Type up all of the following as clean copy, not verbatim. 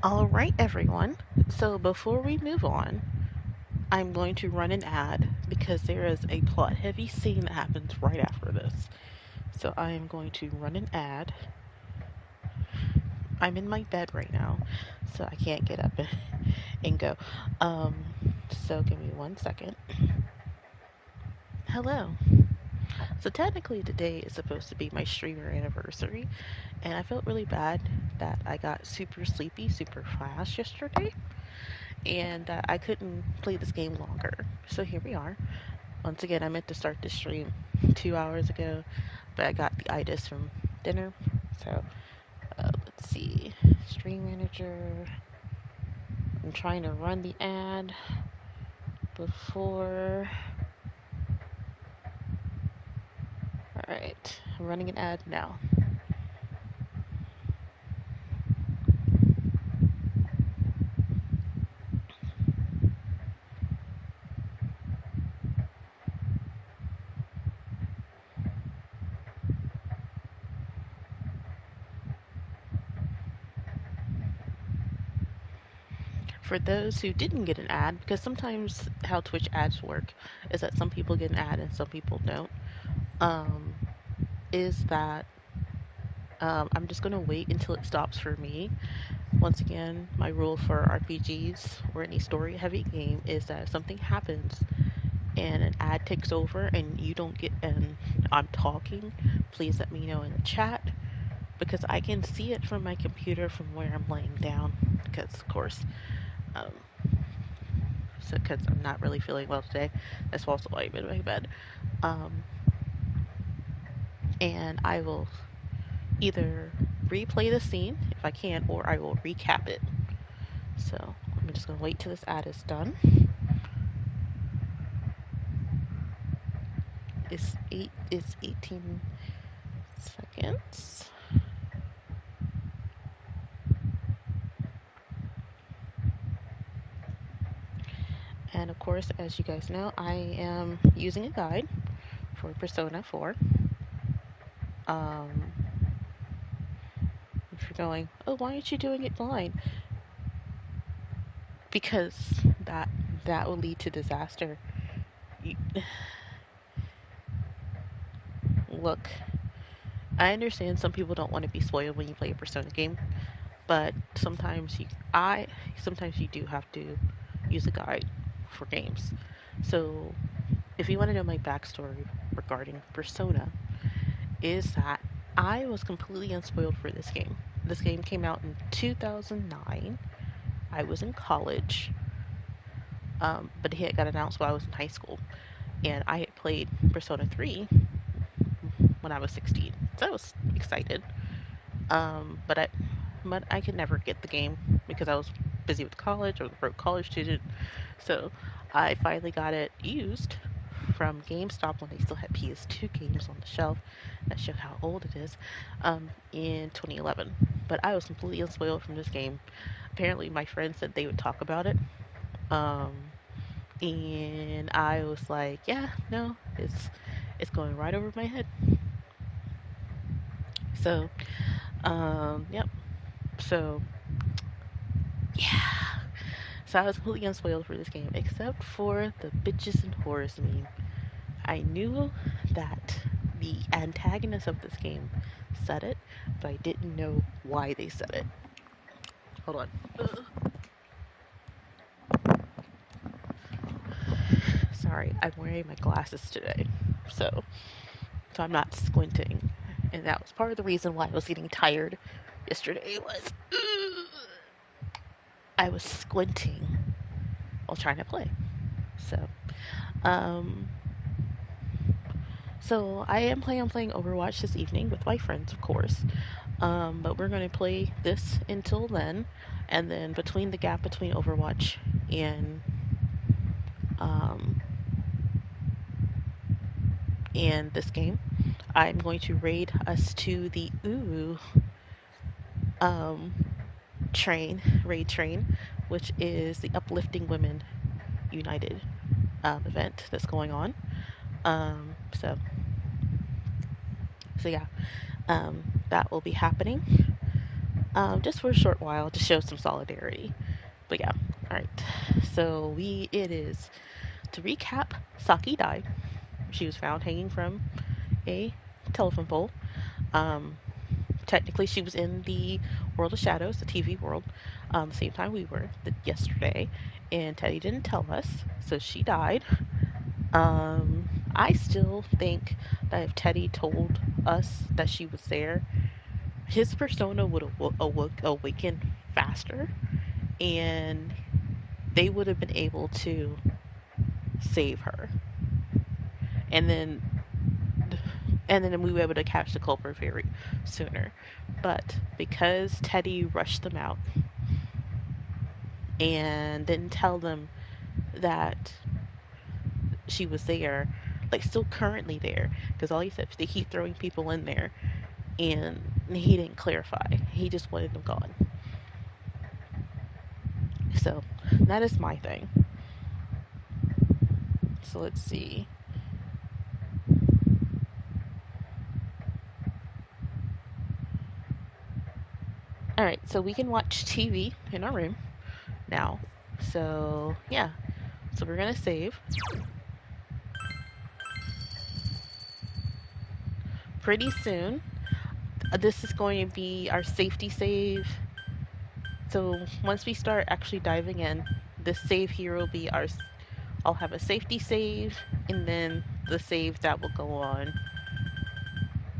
All right, everyone. So before we move on, I'm going to run an ad because there is a plot heavy scene that happens right after this. So I am going to run an ad. I'm in my bed right now, so I can't get up and go. Um, so give me 1 second. Hello. So technically today is supposed to be my streamer anniversary, and I felt really bad that I got super sleepy super fast yesterday, and that I couldn't play this game longer. So here we are. Once again, I meant to start the stream 2 hours ago, but I got the itis from dinner. So let's see. Stream manager. I'm trying to run the ad before. Alright, I'm running an ad now. For those who didn't get an ad, because sometimes how Twitch ads work is that some people get an ad and some people don't, um, is that I'm just going to wait until it stops for me. Once again, my rule for RPGs or any story heavy game is that if something happens and an ad takes over and you don't get and I'm talking, please let me know in the chat because I can see it from my computer from where I'm laying down because of course um, so because I'm not really feeling well today. That's also why I'm in my bed. Um, and I will either replay the scene if I can or I will recap it. So I'm just gonna wait till this ad is done. It's 18 seconds. And of course, as you guys know, I am using a guide for Persona 4. Um, if you're going, oh, why aren't you doing it blind? Because that that will lead to disaster. You, look, I understand some people don't want to be spoiled when you play a Persona game, but sometimes you do have to use a guide for games. So if you want to know my backstory regarding Persona, is that I was completely unspoiled for this game. This game came out in 2009. I was in college, but it got announced while I was in high school, and I had played Persona 3 when I was 16, so I was excited. But I could never get the game because I was busy with college. I was a broke college student, so I finally got it used from GameStop when they still had PS2 games on the shelf. That showed how old it is. In 2011. But I was completely unspoiled from this game. Apparently, my friends said they would talk about it. Um, and I was like, yeah, no, it's going right over my head. So, yep. So, yeah. So I was completely unspoiled for this game, except for the bitches and whores meme. I knew that the antagonist of this game said it, but I didn't know why they said it. Hold on. Sorry, I'm wearing my glasses today, so I'm not squinting, and that was part of the reason why I was getting tired yesterday. Was I was squinting while trying to play. So, um, I am planning on playing Overwatch this evening with my friends, of course. But we're going to play this until then, and then between the gap between Overwatch and um, this game, I'm going to raid us to the um, raid train, which is the Uplifting Women United event that's going on. Um, so, so yeah, that will be happening. just for a short while to show some solidarity. But yeah, all right. So it is to recap. Saki died. She was found hanging from a telephone pole. Um, Technically, she was in the World of Shadows, the TV world, the same time we were yesterday, and Teddy didn't tell us, so she died. I still think that if Teddy told us that she was there, his persona would awaken faster, and they would have been able to save her, and then we were able to catch the culprit very sooner. But because Teddy rushed them out and didn't tell them that she was there, like still currently there, because all he said was they keep throwing people in there, and he didn't clarify. He just wanted them gone. So that is my thing. So let's see. All right, so we can watch TV in our room now. So yeah, so we're gonna save. Pretty soon, this is going to be our safety save. So once we start actually diving in, this save here will be our. I'll have a safety save, and then the save that will go on.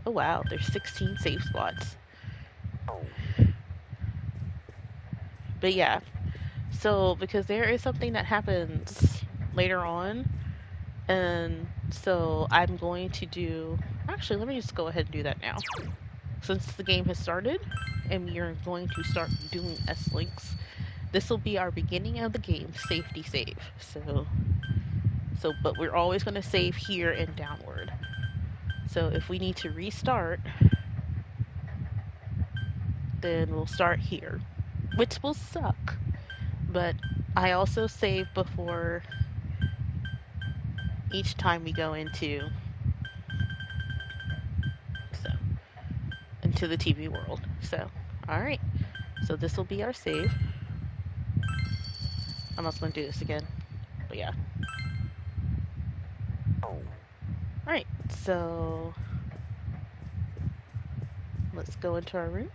Oh wow, there's 16 save spots. But yeah, so because there is something that happens later on, and so I'm going to do. Actually, let me just go ahead and do that now. Since the game has started, and we are going to start doing S-Links, this will be our beginning of the game safety save. But we're always going to save here and downward. So if we need to restart, then we'll start here, which will suck. But I also save before each time we go into the TV world. So, all right. So this will be our save. I'm also going to do this again. But yeah. Alright, so let's go into our room.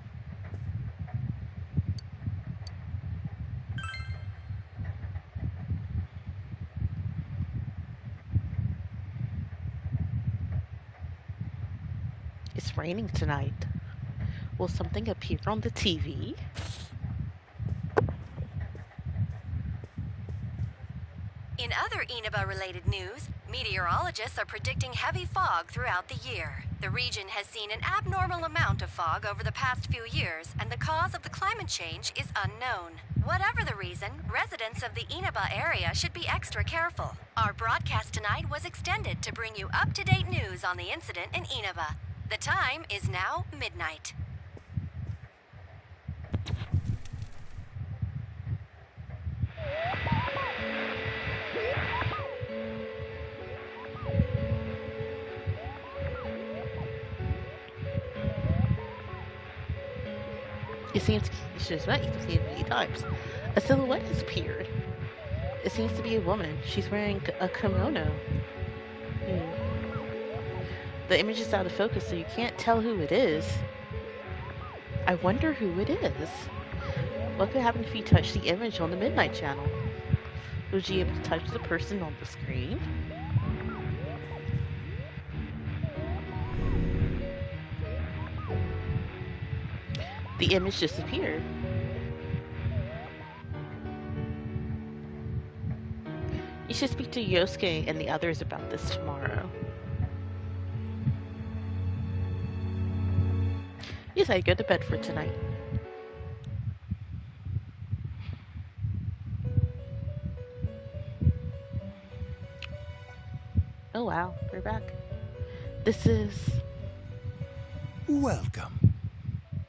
It's raining tonight. Will something appear on the TV? In other Inaba-related news, meteorologists are predicting heavy fog throughout the year. The region has seen an abnormal amount of fog over the past few years, and the cause of the climate change is unknown. Whatever the reason, residents of the Inaba area should be extra careful. Our broadcast tonight was extended to bring you up-to-date news on the incident in Inaba. The time is now midnight. It seems she's right. You've seen it many times. A silhouette has appeared. It seems to be a woman. She's wearing a kimono. The image is out of focus, so you can't tell who it is. I wonder who it is. What could happen if you touch the image on the Midnight Channel? Would you be able to touch the person on the screen? The image disappeared. You should speak to Yosuke and the others about this tomorrow. Yes, I go to bed for tonight. Oh wow, we're back. This is... Welcome.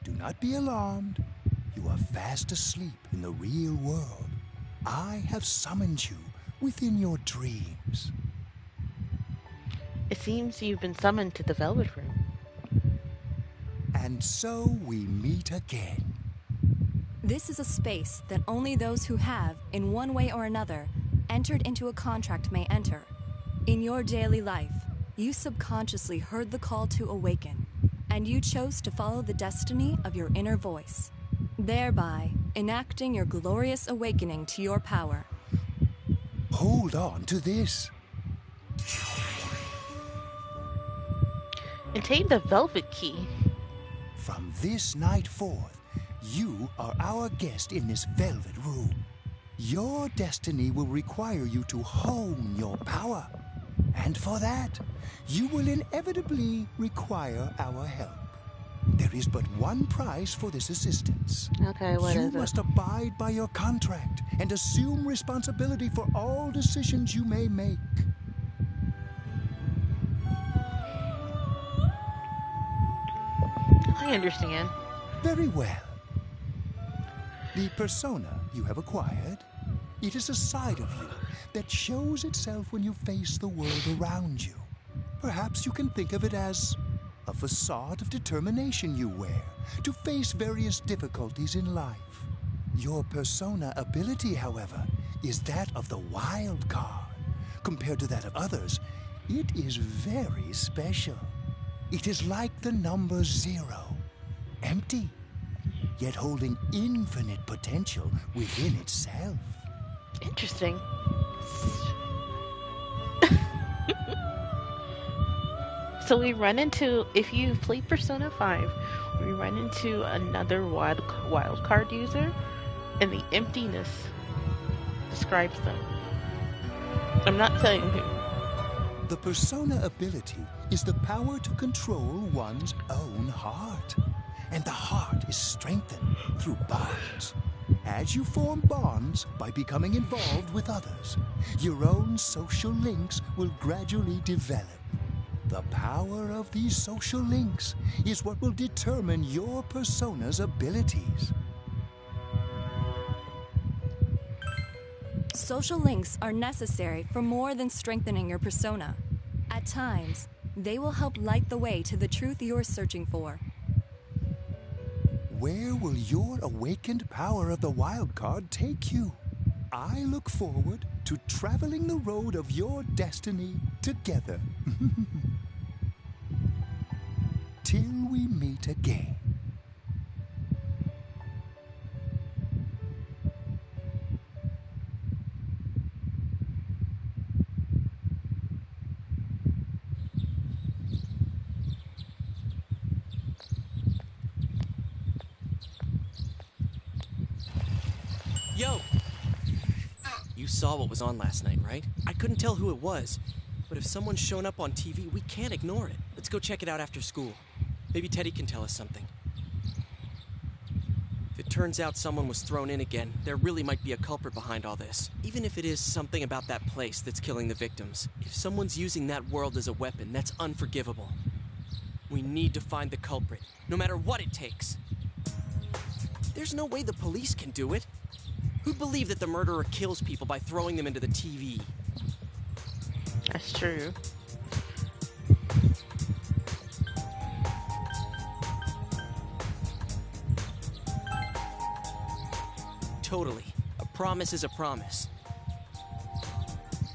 Do not be alarmed. You are fast asleep in the real world. I have summoned you within your dreams. It seems you've been summoned to the Velvet Room. And so we meet again. This is a space that only those who have, in one way or another, entered into a contract may enter. In your daily life, you subconsciously heard the call to awaken, and you chose to follow the destiny of your inner voice, thereby enacting your glorious awakening to your power. Hold on to this. Obtain the velvet key. From this night forth, you are our guest in this velvet room. Your destiny will require you to hone your power. And for that, you will inevitably require our help. There is but one price for this assistance. Okay, what is You it? must abide by your contract and assume responsibility for all decisions you may make. I understand. Very well. The persona you have acquired, it is a side of you that shows itself when you face the world around you. Perhaps you can think of it as a facade of determination you wear to face various difficulties in life. Your persona ability, however, is that of the wild card. Compared to that of others, it is very special. It is like the number 0, empty, yet holding infinite potential within itself. Interesting. So we run into, if you play Persona 5, we run into another wild card user, and the emptiness describes them. I'm not telling who. The persona ability is the power to control one's own heart. And the heart is strengthened through bonds. As you form bonds by becoming involved with others, your own social links will gradually develop. The power of these social links is what will determine your persona's abilities. Social links are necessary for more than strengthening your persona. At times, they will help light the way to the truth you're searching for. Where will your awakened power of the wild card take you? I look forward to traveling the road of your destiny together. Till we meet again. Yo! You saw what was on last night, right? I couldn't tell who it was. But if someone's shown up on TV, we can't ignore it. Let's go check it out after school. Maybe Teddy can tell us something. If it turns out someone was thrown in again, there really might be a culprit behind all this. Even if it is something about that place that's killing the victims. If someone's using that world as a weapon, that's unforgivable. We need to find the culprit, no matter what it takes. There's no way the police can do it. Who'd believe that the murderer kills people by throwing them into the TV? That's true. Totally. A promise is a promise.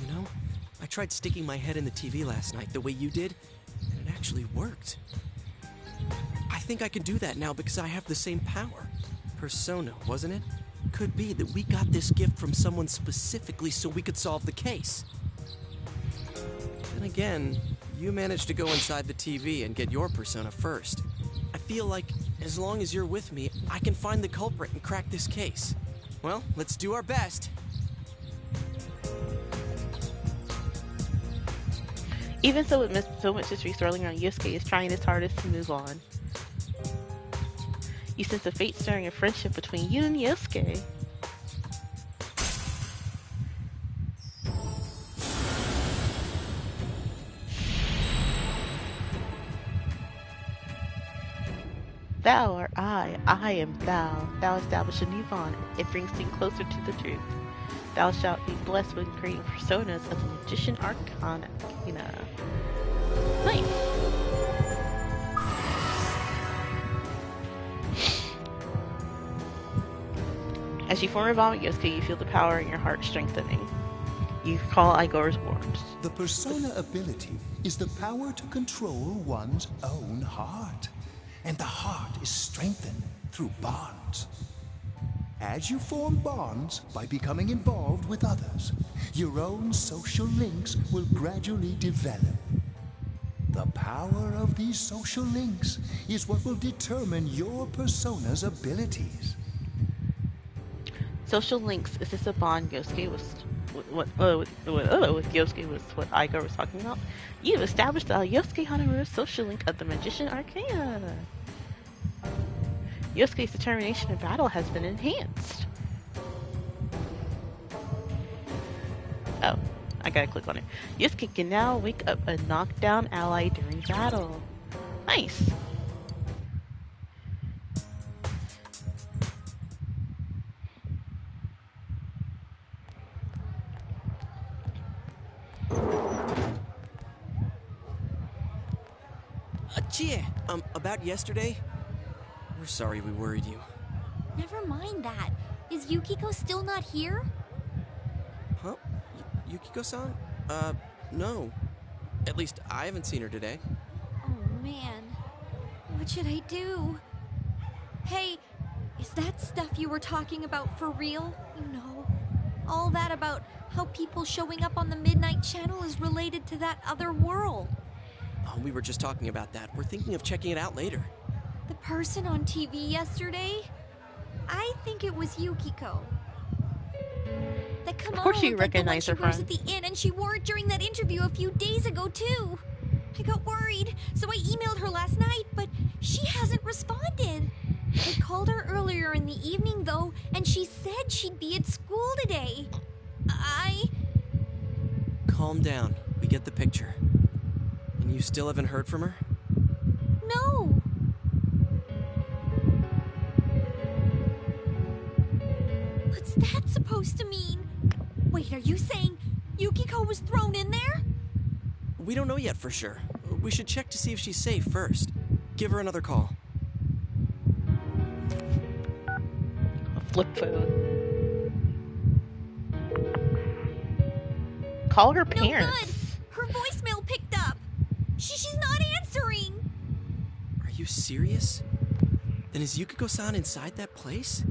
You know, I tried sticking my head in the TV last night the way you did, and it actually worked. I think I can do that now because I have the same power. Persona, wasn't it? Could be that we got this gift from someone specifically so we could solve the case. Then again, you managed to go inside the TV and get your persona first. I feel like, as long as you're with me, I can find the culprit and crack this case. Well, let's do our best. Even so, with so much history swirling around, Yosuke is trying his hardest to move on. You sense a fate stirring a friendship between you and Yosuke. Thou art I am thou. Thou establish a new bond. It brings thee closer to the truth. Thou shalt be blessed with creating personas of the Magician Arcana. Nice. As you form a bond with Yosuke, you feel the power in your heart strengthening. You call Igor's words. The persona ability is the power to control one's own heart. And the heart is strengthened through bonds. As you form bonds by becoming involved with others, your own social links will gradually develop. The power of these social links is what will determine your persona's abilities. Social links, is this a bond Yosuke was with Yosuke was what Igor was talking about? You've established the Yosuke Hanamura social link of the Magician Arcana. Yosuke's determination in battle has been enhanced. Oh, I gotta click on it. Yosuke can now wake up a knockdown ally during battle. Nice. Chie, about yesterday? We're sorry we worried you. Never mind that. Is Yukiko still not here? Huh? Yukiko-san? No. At least I haven't seen her today. Oh man. What should I do? Hey, is that stuff you were talking about for real? You know, all that about how people showing up on the Midnight Channel is related to that other world. Oh, we were just talking about that. We're thinking of checking it out later. The person on TV yesterday? I think it was Yukiko. The kimono Of course you looked like the one recognize she her wears from. at the inn, and she wore it during that interview a few days ago too. I got worried, so I emailed her last night, but she hasn't responded. I called her earlier in the evening though, and she said she'd be at school today. Calm down. We get the picture. And you still haven't heard from her? No. What's that supposed to mean? Wait, are you saying Yukiko was thrown in there? We don't know yet for sure. We should check to see if she's safe first. Give her another call. A flip phone. Call her parents. No good. Her voicemail picked up. She's not answering. Are you serious? Then is Yukiko-san inside that place?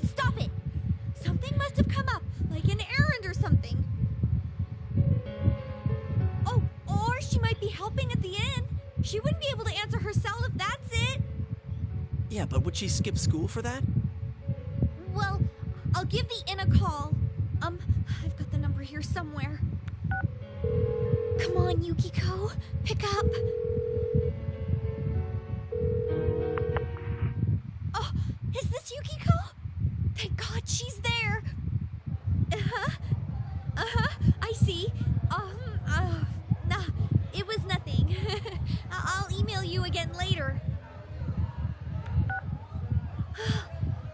Stop it. Something must have come up, like an errand or something. Oh, or she might be helping at the inn. She wouldn't be able to answer herself if that's it. Yeah, but would she skip school for that? Well, I'll give the inn a call. I've got the number here somewhere. Come on, Yukiko. Pick up. Oh, is this Yukiko? Thank God she's there. I see. Nah, it was nothing. I'll email you again later.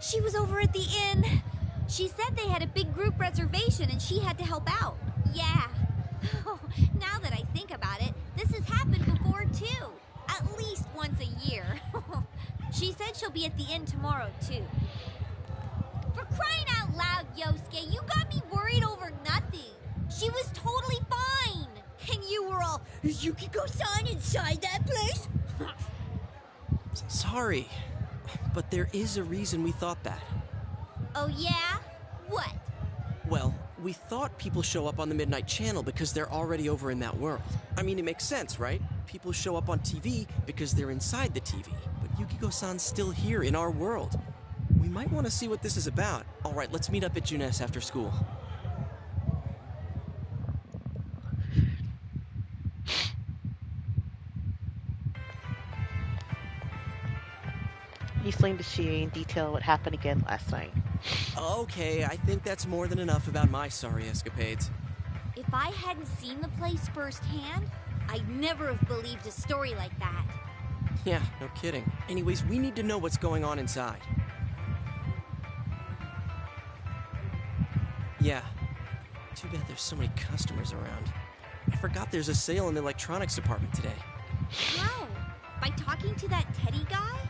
She was over at the inn. She said they had a big group reservation and she had to help out. Yeah. Now that I think about it, this has happened before too. At least once a year. She said she'll be at the inn tomorrow too. For crying out loud, Yosuke, you got me worried over nothing. She was totally fine. And you were all, is Yukiko-san inside that place? Sorry, but there is a reason we thought that. Oh yeah? What? Well, we thought people show up on the Midnight Channel because they're already over in that world. I mean, it makes sense, right? People show up on TV because they're inside the TV. But Yukiko-san's still here in our world. We might want to see what this is about. All right, let's meet up at Junes after school. He explained to Chie in detail what happened again last night. Okay, I think that's more than enough about my sorry escapades. If I hadn't seen the place firsthand, I'd never have believed a story like that. Yeah, no kidding. Anyways, we need to know what's going on inside. Yeah. Too bad there's so many customers around. I forgot there's a sale in the electronics department today. Wow, by talking to that Teddy guy?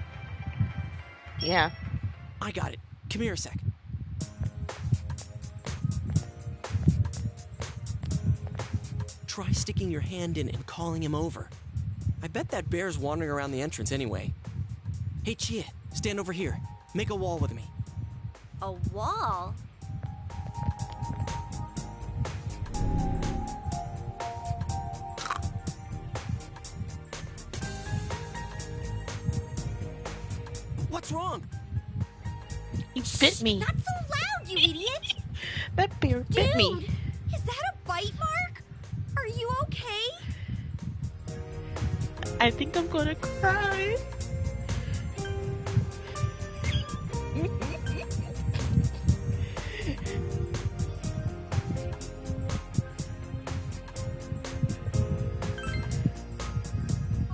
Yeah. I got it. Come here a sec. try sticking your hand in and calling him over. I bet that bear's wandering around the entrance anyway. Hey, Chia, stand over here. Make a wall with me. A wall? What's wrong? He bit me. Not so loud, you idiot! That bear bit me. Dude, is that a bite mark? Are you okay? I think I'm gonna cry.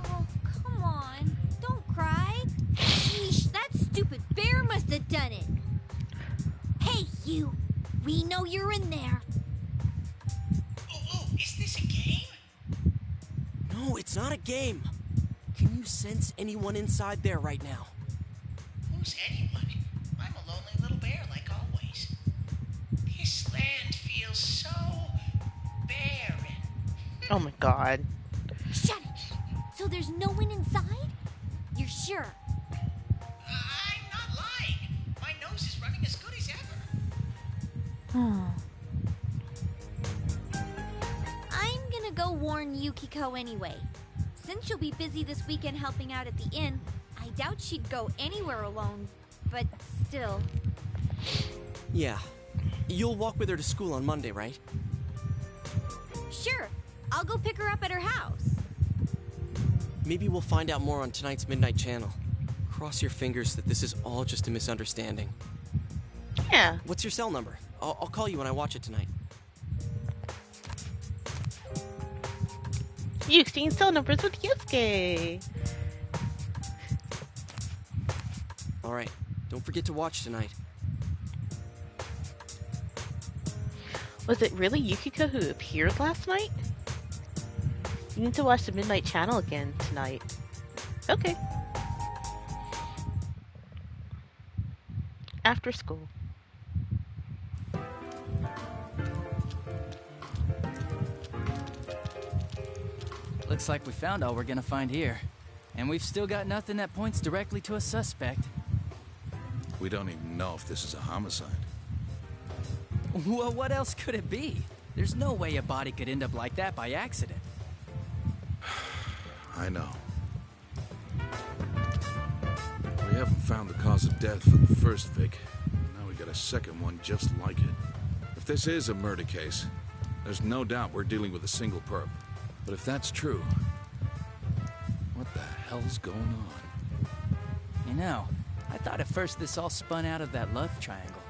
Oh, come on. Don't cry. Sheesh, that stupid bear must have done it. Hey, you. We know you're in there. Oh, is this a game? No, it's not a game. Can you sense anyone inside there right now? Who's anyone? I'm a lonely little bear like always. This land feels so barren. Oh my god. Shut it. So there's no one inside? You're sure? I'm not lying. My nose is running as good as ever. I'm gonna go warn Yukiko anyway. Since she'll be busy this weekend helping out at the inn, I doubt she'd go anywhere alone. But still. Yeah. You'll walk with her to school on Monday, right? Sure. I'll go pick her up at her house. Maybe we'll find out more on tonight's Midnight Channel. Cross your fingers that this is all just a misunderstanding. Yeah. What's your cell number? I'll call you when I watch it tonight. You exchange cell numbers with Yusuke. Alright, don't forget to watch tonight. Was it really Yukiko who appeared last night? You need to watch the Midnight Channel again tonight. Okay. After school. Looks like we found all we're gonna find here. And we've still got nothing that points directly to a suspect. We don't even know if this is a homicide. Well, what else could it be? There's no way a body could end up like that by accident. I know. We haven't found the cause of death for the first Vic. Now we got a second one just like it. If this is a murder case, there's no doubt we're dealing with a single perp. But if that's true, what the hell's going on? You know, I thought at first this all spun out of that love triangle.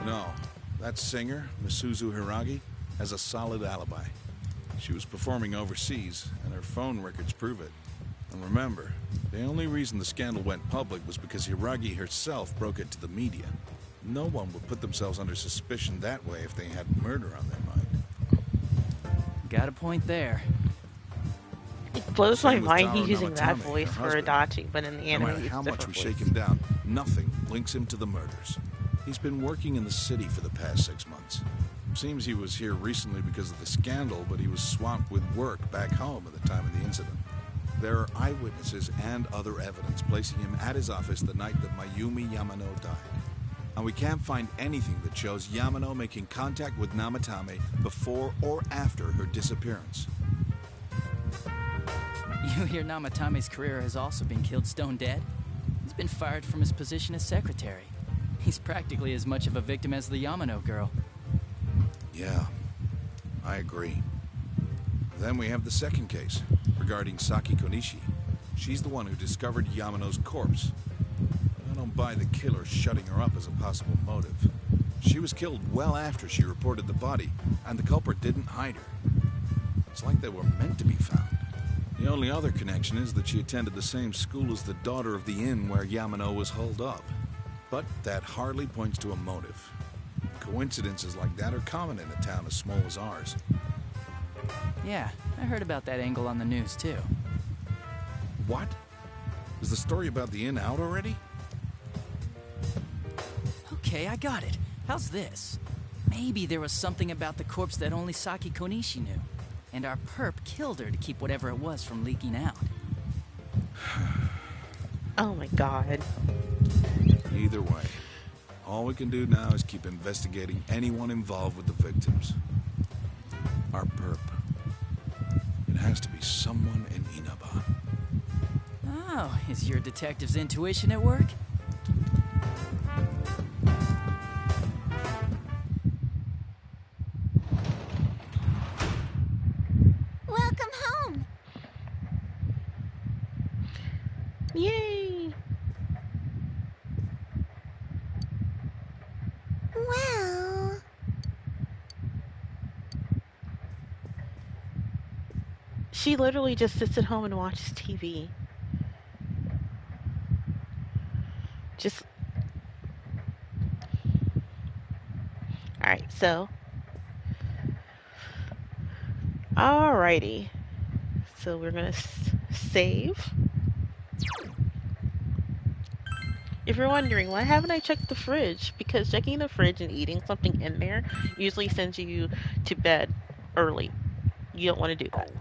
No, that singer, Misuzu Hiragi, has a solid alibi. She was performing overseas, and her phone records prove it. And remember, the only reason the scandal went public was because Hiragi herself broke it to the media. No one would put themselves under suspicion that way if they had murder on their mind. Got a point there. It blows my Same with mind Taro he's using that Namatame, voice her for husband. Adachi, but in the No anime matter it's how much we different shake voice. him down, nothing links him to the murders. He's been working in the city for the past 6 months. Seems he was here recently because of the scandal, but he was swamped with work back home at the time of the incident. There are eyewitnesses and other evidence placing him at his office the night that Mayumi Yamano died. And we can't find anything that shows Yamano making contact with Namatame before or after her disappearance. You hear Namatame's career has also been killed stone dead? He's been fired from his position as secretary. He's practically as much of a victim as the Yamano girl. Yeah, I agree. Then we have the second case, regarding Saki Konishi. She's the one who discovered Yamano's corpse. I don't buy the killer shutting her up as a possible motive. She was killed well after she reported the body, and the culprit didn't hide her. It's like they were meant to be found. The only other connection is that she attended the same school as the daughter of the inn where Yamano was holed up. But that hardly points to a motive. Coincidences like that are common in a town as small as ours. Yeah, I heard about that angle on the news too. What? Is the story about the inn out already? Okay, I got it. How's this? Maybe there was something about the corpse that only Saki Konishi knew, and our perp killed her to keep whatever it was from leaking out. Oh my god. Either way, all we can do now is keep investigating anyone involved with the victims. Our perp. It has to be someone in Inaba. Oh, is your detective's intuition at work? Welcome home. Yay! Well, She literally just sits at home and watches TV. Just... Alright, so... Alrighty. So we're gonna save. If you're wondering, why haven't I checked the fridge? Because checking the fridge and eating something in there usually sends you to bed early. You don't want to do that.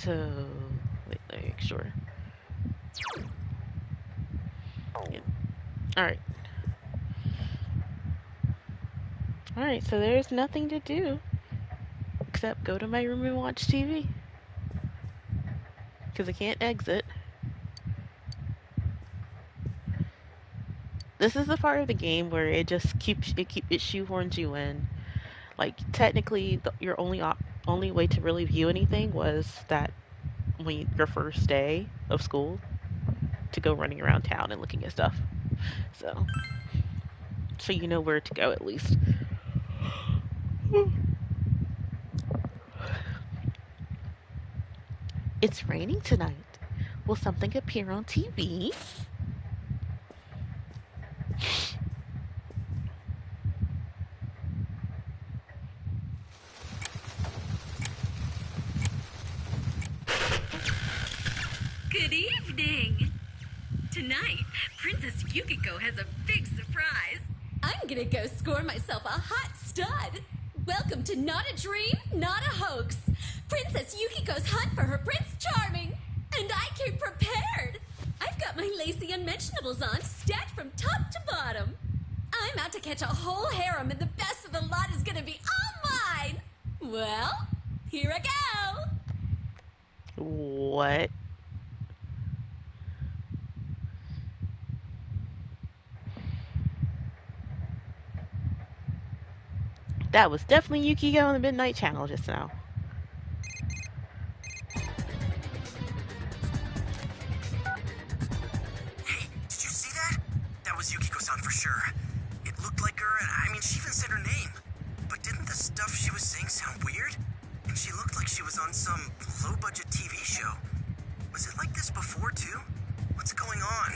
So, wait, let me make sure. Yeah. Alright. Alright, so there's nothing to do except go to my room and watch TV. Because I can't exit. This is the part of the game where it just it shoehorns you in. Like, technically, your only way to really view anything was that your first day of school, to go running around town and looking at stuff. So you know where to go at least. It's raining tonight. Will something appear on TV? Good evening! Tonight, Princess Yukiko has a big surprise. I'm gonna go score myself a hot stud. Welcome to Not a Dream, Not a Hoax. Princess Yukiko's hunt for her Prince Charming. And I came prepared. I've got my lacy unmentionables on, stacked from top to bottom. I'm out to catch a whole harem, and the best of the lot is gonna be all mine. Well, here I go. What? That was definitely Yukiko on the Midnight Channel just now. Hey, did you see that? That was Yukiko-san for sure. It looked like her, and I mean, she even said her name. But didn't the stuff she was saying sound weird? And she looked like she was on some low-budget TV show. Was it like this before, too? What's going on?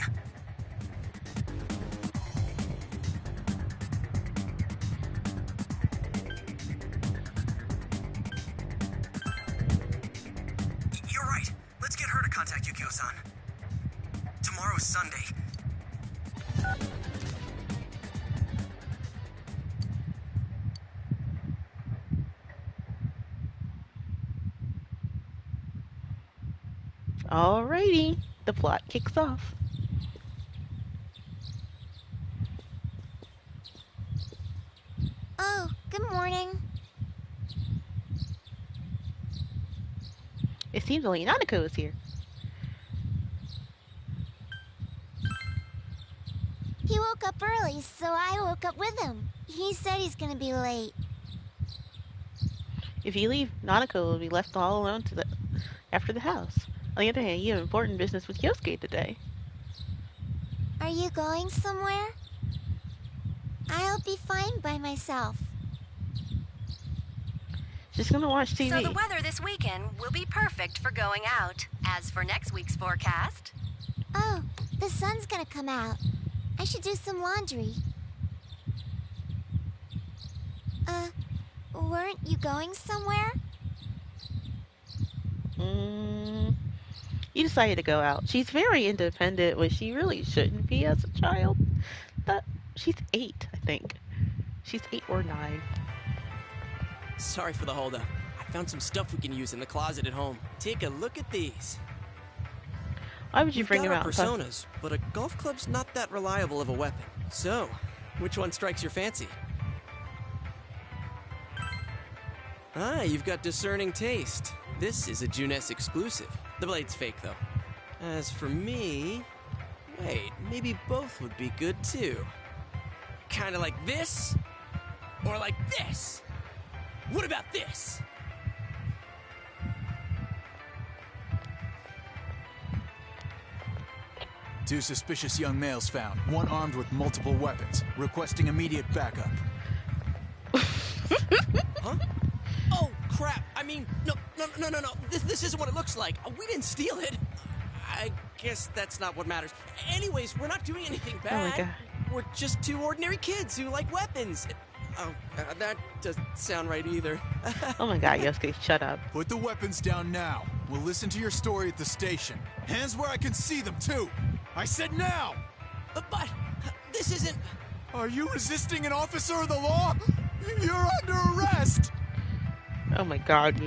You're right. Let's get her to contact Yukio-san. Tomorrow's Sunday. Alrighty, the plot kicks off. oh, good morning. It seems only Nanako is here. He woke up early, so I woke up with him. He said he's gonna be late. If you leave, Nanako will be left all alone after the house. On the other hand, you have important business with Yosuke today. Are you going somewhere? I'll be fine by myself. Just gonna watch TV. So the weather this weekend will be perfect for going out. As for next week's forecast... Oh, the sun's gonna come out. I should do some laundry. Weren't you going somewhere? You decided to go out. She's very independent, which she really shouldn't be as a child. But she's 8, I think. She's 8 or 9. Sorry for the holdup. I found some stuff we can use in the closet at home. Take a look at these. Why would you We've bring got him our out? personas, but a golf club's not that reliable of a weapon. So, which one strikes your fancy? Ah, you've got discerning taste. This is a Junes exclusive. The blade's fake, though. As for me... Wait, maybe both would be good, too. Kinda like this? Or like this? What about this? Two suspicious young males found, one armed with multiple weapons, requesting immediate backup. Huh? Oh, crap. I mean, no. This isn't what it looks like. We didn't steal it. I guess that's not what matters. Anyways, we're not doing anything bad. Oh my God. We're just two ordinary kids who like weapons. Oh, that doesn't sound right either. Oh my God, Yosuke, shut up. Put the weapons down now. We'll listen to your story at the station. Hands where I can see them, too. I said now! But this isn't... Are you resisting an officer of the law? You're under arrest! Oh my God.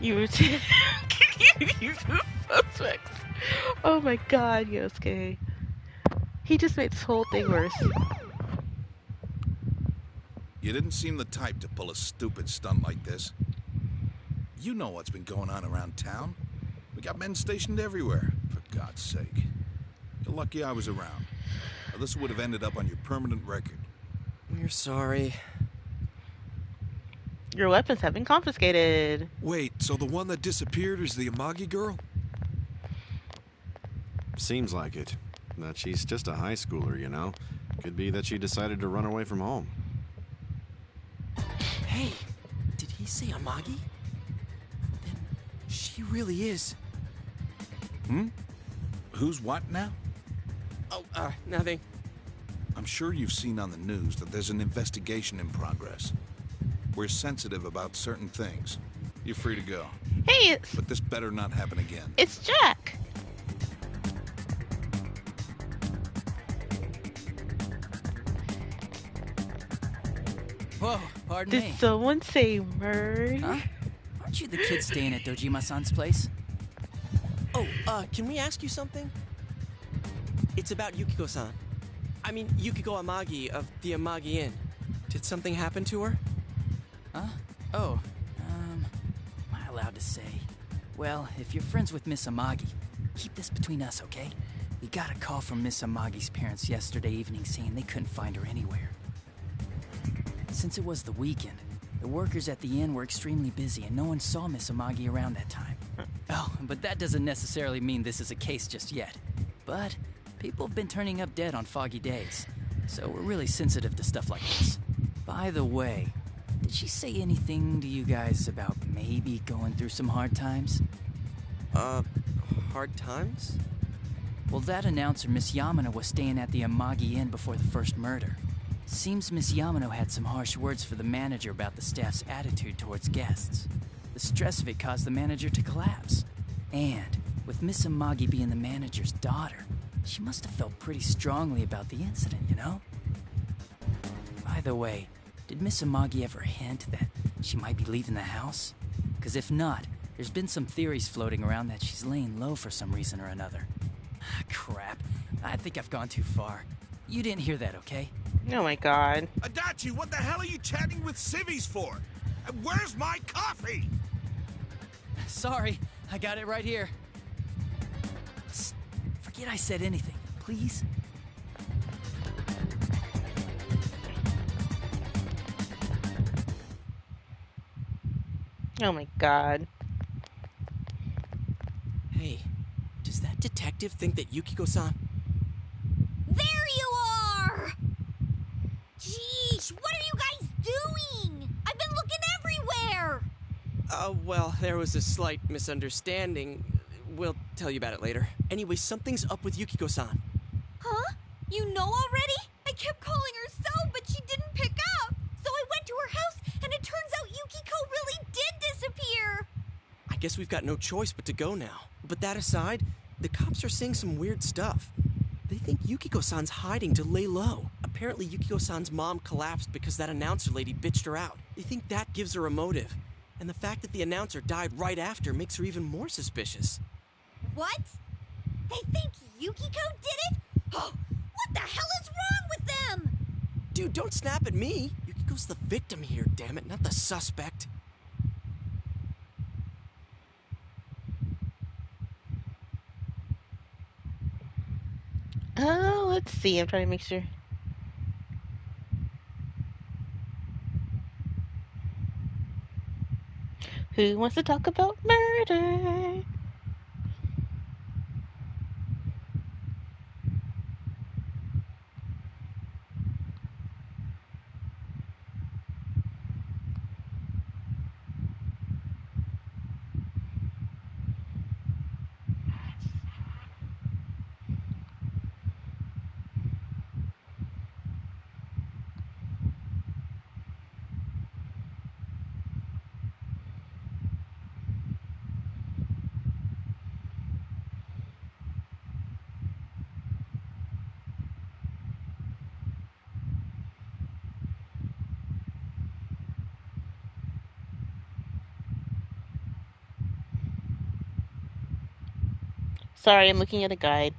You suspects. Oh my God, Yosuke. He just made this whole thing worse. You didn't seem the type to pull a stupid stunt like this. You know what's been going on around town. We got men stationed everywhere, for God's sake. You're lucky I was around. Or this would have ended up on your permanent record. We're sorry. Your weapons have been confiscated. Wait, so the one that disappeared is the Amagi girl? Seems like it. That she's just a high schooler, you know. Could be that she decided to run away from home. Hey, did he say Amagi? Then she really is. Hmm? Who's what now? Oh, nothing. I'm sure you've seen on the news that there's an investigation in progress. We're sensitive about certain things. You're free to go. Hey, But this better not happen again. it's Jack. Whoa, pardon Did me. someone say murder? Huh? Aren't you the kid staying at Dojima-san's place? Oh, can we ask you something? It's about Yukiko-san. I mean, Yukiko Amagi of the Amagi Inn. Did something happen to her? Huh? Oh, am I allowed to say? Well, if you're friends with Miss Amagi, keep this between us, okay? We got a call from Miss Amagi's parents yesterday evening saying they couldn't find her anywhere. Since it was the weekend, the workers at the inn were extremely busy and no one saw Miss Amagi around that time. Oh, but that doesn't necessarily mean this is a case just yet. But people have been turning up dead on foggy days, so we're really sensitive to stuff like this. By the way, did she say anything to you guys about maybe going through some hard times? Hard times? Well, that announcer, Miss Yamano, was staying at the Amagi Inn before the first murder. Seems Miss Yamano had some harsh words for the manager about the staff's attitude towards guests. The stress of it caused the manager to collapse. And, with Miss Amagi being the manager's daughter, she must have felt pretty strongly about the incident, you know? By the way, did Miss Amagi ever hint that she might be leaving the house? Because if not, there's been some theories floating around that she's laying low for some reason or another. Ah, crap. I think I've gone too far. You didn't hear that, okay? Oh my God. Adachi, what the hell are you chatting with civvies for? And where's my coffee? Sorry, I got it right here. Psst, forget I said anything, please. Oh my God. Hey, does that detective think that Yukiko-san... There you are! Jeez, what are you guys doing? I've been looking everywhere! Well, there was a slight misunderstanding. We'll tell you about it later. Anyway, something's up with Yukiko-san. Huh? You know already? I kept calling her so, but she didn't pick up. So I went to her house, and it turns out Yukiko really did disappear. I guess we've got no choice but to go now. But that aside, the cops are seeing some weird stuff. They think Yukiko-san's hiding to lay low. Apparently apparently Yukiko-san's mom collapsed because that announcer lady bitched her out. They think that gives her a motive. And the fact that the announcer died right after makes her even more suspicious. What? They think Yukiko did it? Oh, what the hell is wrong with them? Dude, don't snap at me. Yukiko's the victim here, damn it, not the suspect. Oh, let's see. I'm trying to make sure. Who wants to talk about murder? Sorry, I'm looking at a guide.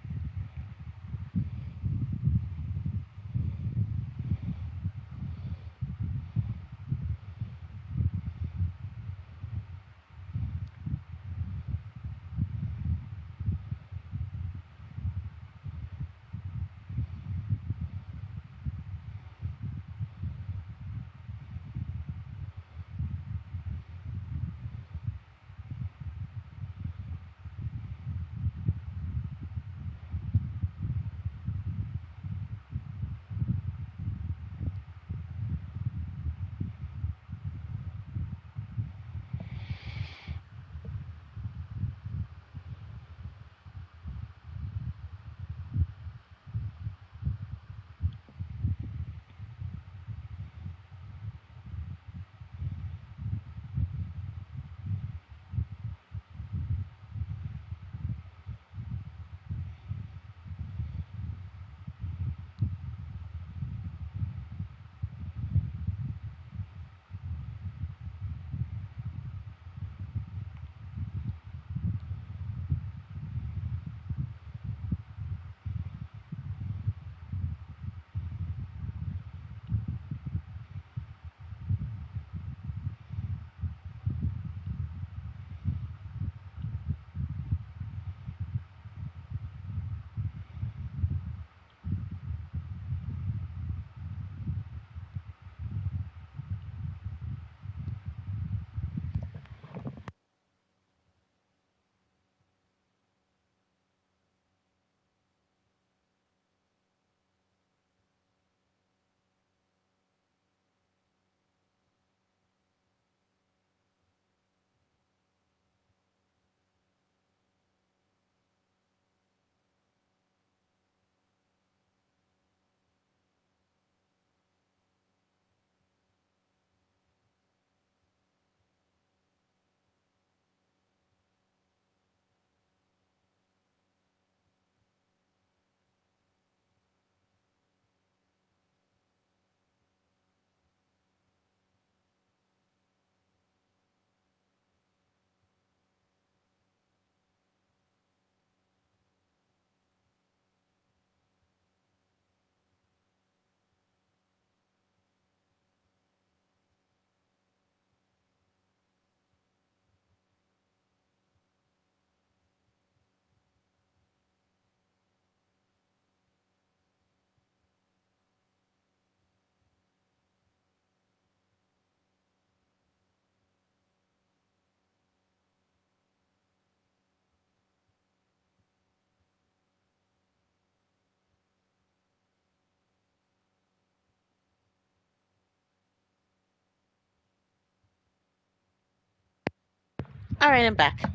Alright, I'm back.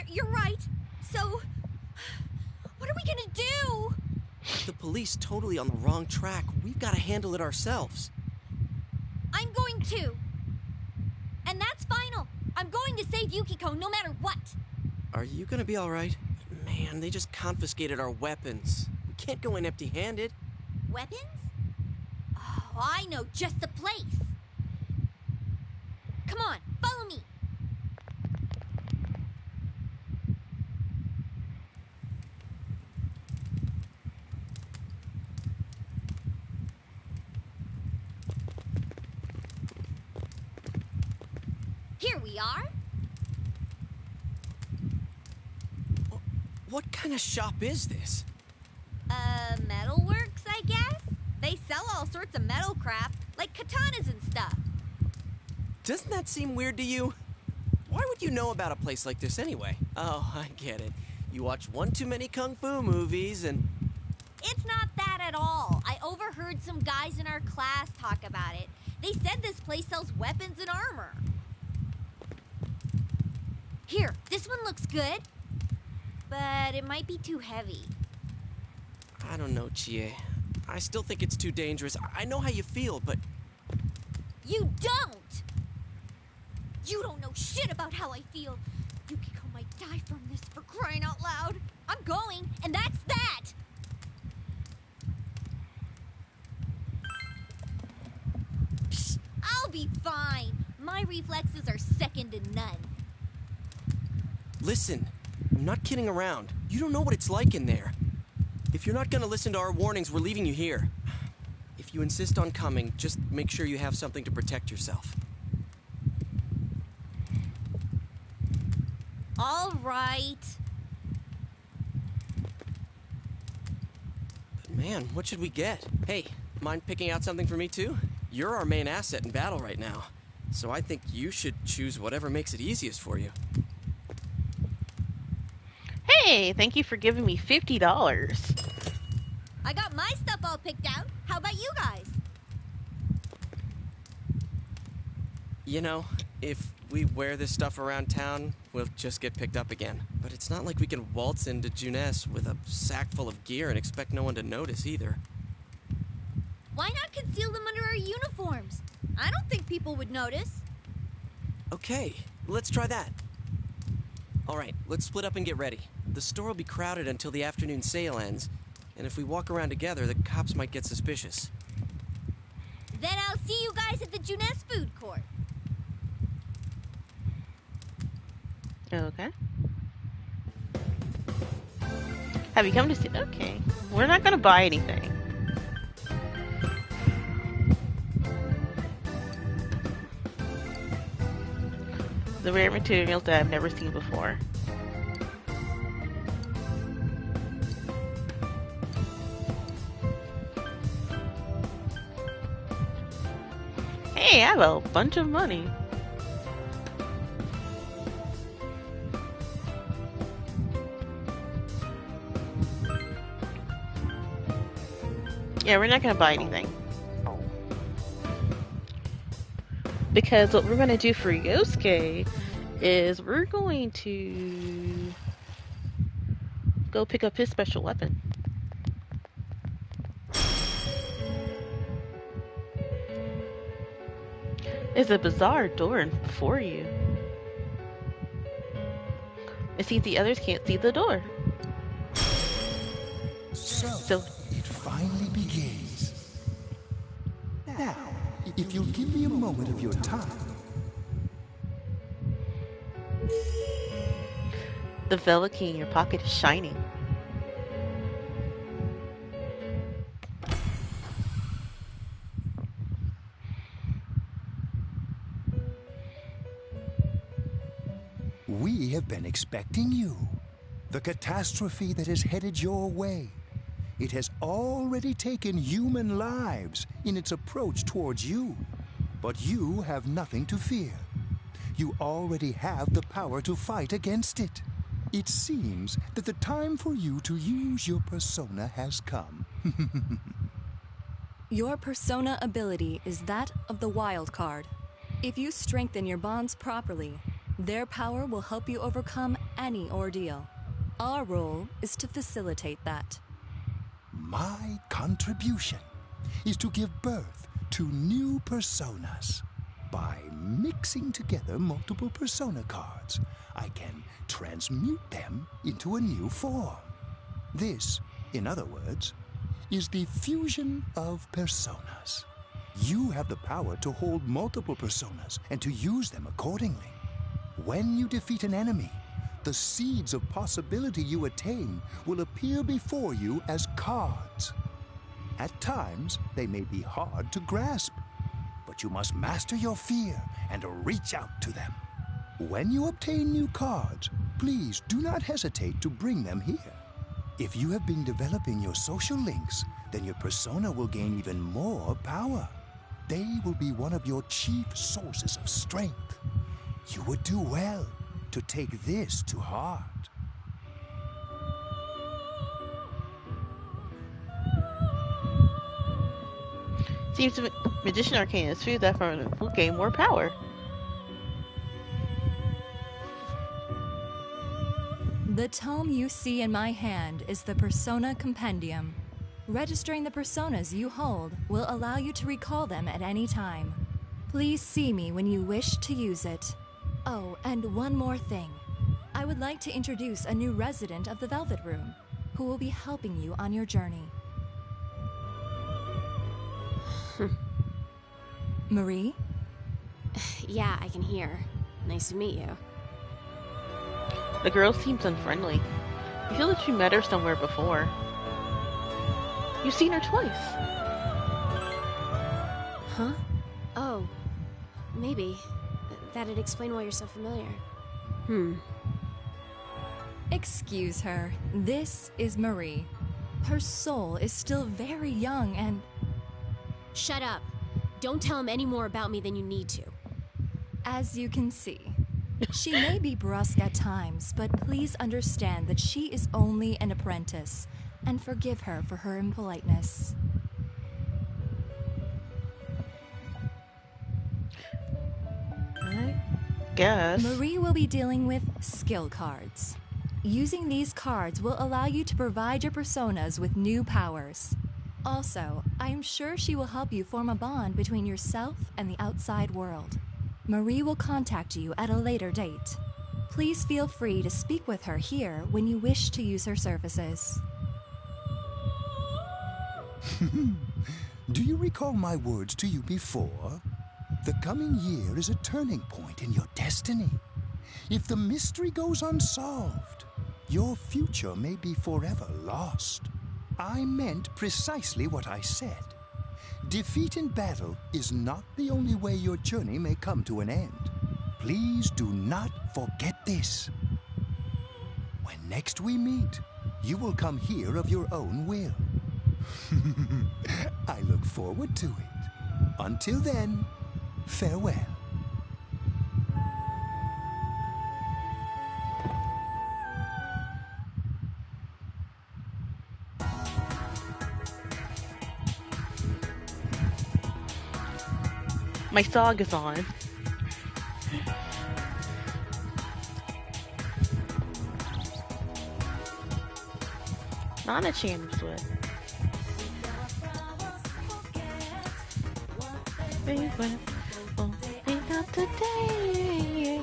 You're right. So, what are we gonna do? The police totally on the wrong track. We've got to handle it ourselves. I'm going to. And that's final. I'm going to save Yukiko no matter what. Are you gonna be alright? Man, they just confiscated our weapons. We can't go in empty-handed. Weapons? Oh, I know just the place. Come on, follow me. Here we are. What kind of shop is this? Metalworks, I guess? They sell all sorts of metal crap, like katanas and stuff. Doesn't that seem weird to you? Why would you know about a place like this anyway? Oh, I get it. You watch one too many kung fu movies and... It's not that at all. I overheard some guys in our class talk about it. They said this place sells weapons and armor. Here, this one looks good, but it might be too heavy. I don't know, Chie. I still think it's too dangerous. I know how you feel, but... You don't! You don't know shit about how I feel. Yukiko might die from this, for crying out loud. I'm going, and that's that! Psst, I'll be fine. My reflexes are second to none. Listen, I'm not kidding around. You don't know what it's like in there. If you're not gonna listen to our warnings, we're leaving you here. If you insist on coming, just make sure you have something to protect yourself. All right. But man, what should we get? Hey, mind picking out something for me too? You're our main asset in battle right now. So I think you should choose whatever makes it easiest for you. Hey, thank you for giving me $50. I got my stuff all picked out. How about you guys? You know, if we wear this stuff around town, we'll just get picked up again. But it's not like we can waltz into Junes with a sack full of gear and expect no one to notice either. Why not conceal them under our uniforms? I don't think people would notice. Okay, let's try that. All right, let's split up and get ready. The store will be crowded until the afternoon sale ends, and if we walk around together, the cops might get suspicious. Then I'll see you guys at the Junes food court. Okay. Have you come to see? Okay. We're not gonna buy anything. The rare materials that I've never seen before. Hey, I have a bunch of money. Yeah, we're not gonna buy anything. Because what we're gonna do for Yosuke is we're going to go pick up his special weapon. There's a bizarre door before you. It seems the others can't see the door. So it finally begins. Now, if you'll give me a moment of your time. The velvet key in your pocket is shining. We have been expecting you. The catastrophe that is headed your way. It has already taken human lives in its approach towards you. But you have nothing to fear. You already have the power to fight against it. It seems that the time for you to use your persona has come. Your persona ability is that of the wild card. If you strengthen your bonds properly, their power will help you overcome any ordeal. Our role is to facilitate that. My contribution is to give birth to new personas. By mixing together multiple persona cards, I can transmute them into a new form. This, in other words, is the fusion of personas. You have the power to hold multiple personas and to use them accordingly. When you defeat an enemy, the seeds of possibility you attain will appear before you as cards. At times, they may be hard to grasp, but you must master your fear and reach out to them. When you obtain new cards, please do not hesitate to bring them here. If you have been developing your social links, then your persona will gain even more power. They will be one of your chief sources of strength. You would do well to take this to heart. Seems to Magician Arcane is true that will gain more power. The tome you see in my hand is the Persona Compendium. Registering the personas you hold will allow you to recall them at any time. Please see me when you wish to use it. Oh, and one more thing. I would like to introduce a new resident of the Velvet Room, who will be helping you on your journey. Marie? Yeah, I can hear. Nice to meet you. The girl seems unfriendly. I feel that you met her somewhere before. You've seen her twice. Huh? Oh, maybe. That'd explain why you're so familiar. Excuse her. This is Marie. Her soul is still very young and... Shut up. Don't tell him any more about me than you need to. As you can see, she may be brusque at times, but please understand that she is only an apprentice, and forgive her for her impoliteness. I guess. Marie will be dealing with skill cards. Using these cards will allow you to provide your personas with new powers. Also, I am sure she will help you form a bond between yourself and the outside world. Marie will contact you at a later date. Please feel free to speak with her here when you wish to use her services. Do you recall my words to you before? The coming year is a turning point in your destiny. If the mystery goes unsolved, your future may be forever lost. I meant precisely what I said. Defeat in battle is not the only way your journey may come to an end. Please do not forget this. When next we meet, you will come here of your own will. I look forward to it. Until then, farewell. My song is on. Not a chance with. Not today.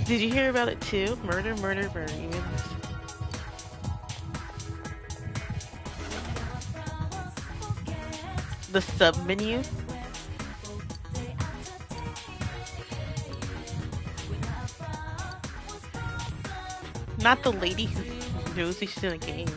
Did you hear about it too? Murder, murder, murder. The sub menu. Not the lady who knows she's in a game.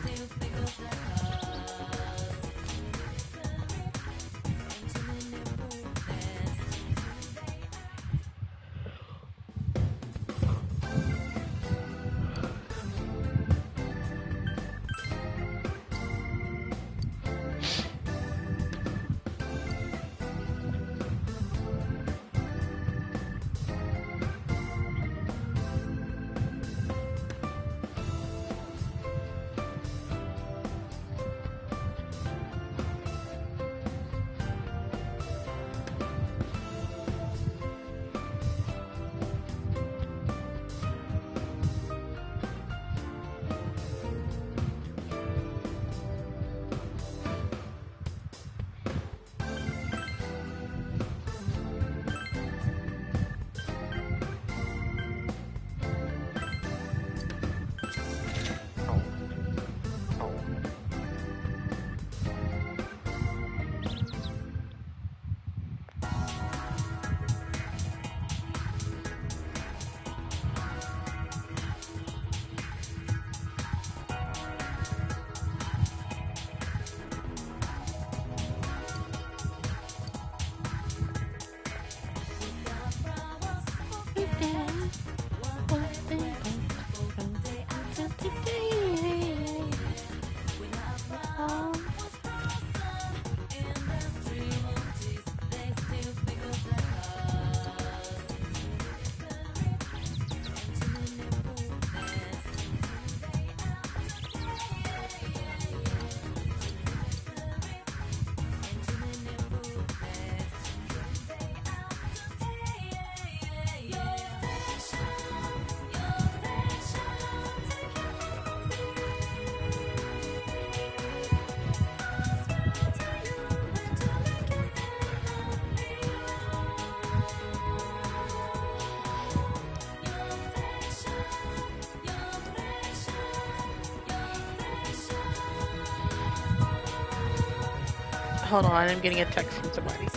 Hold on, I'm getting a text from somebody.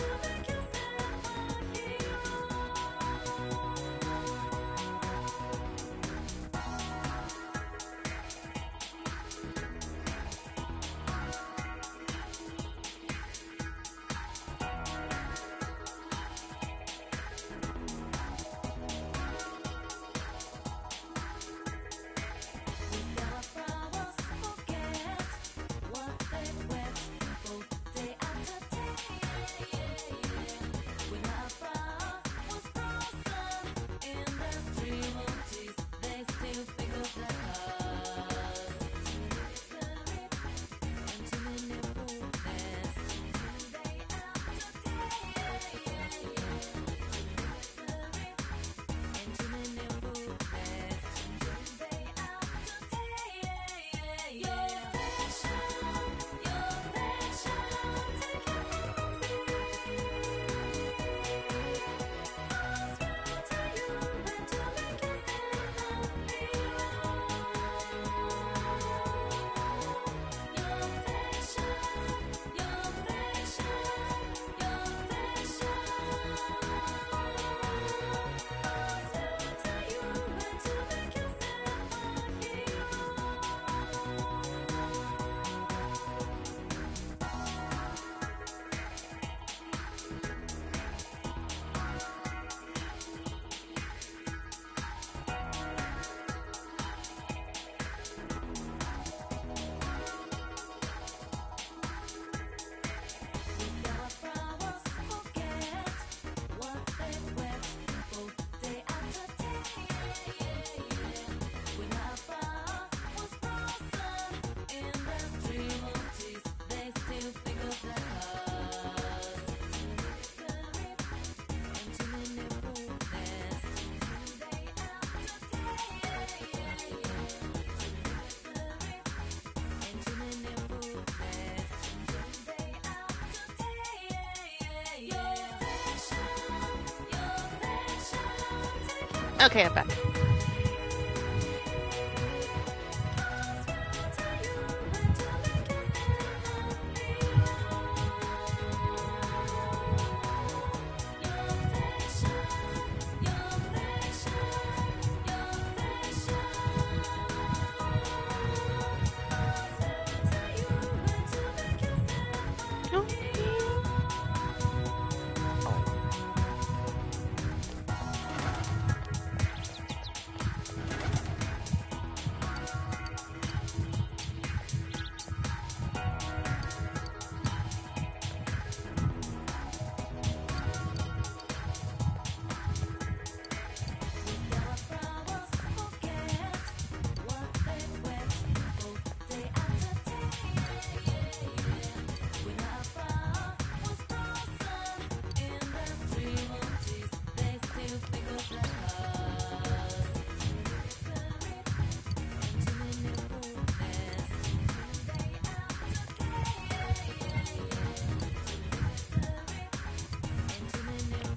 Okay, I'm back.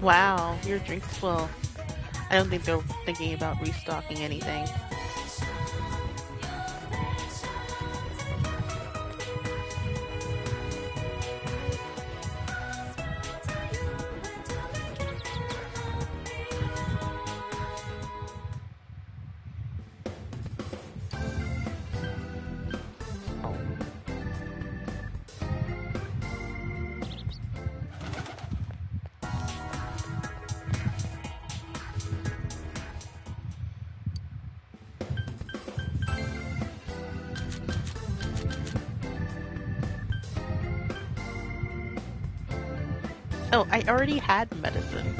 Wow, your drinks full. I don't think they're thinking about restocking anything. Oh, I already had medicine.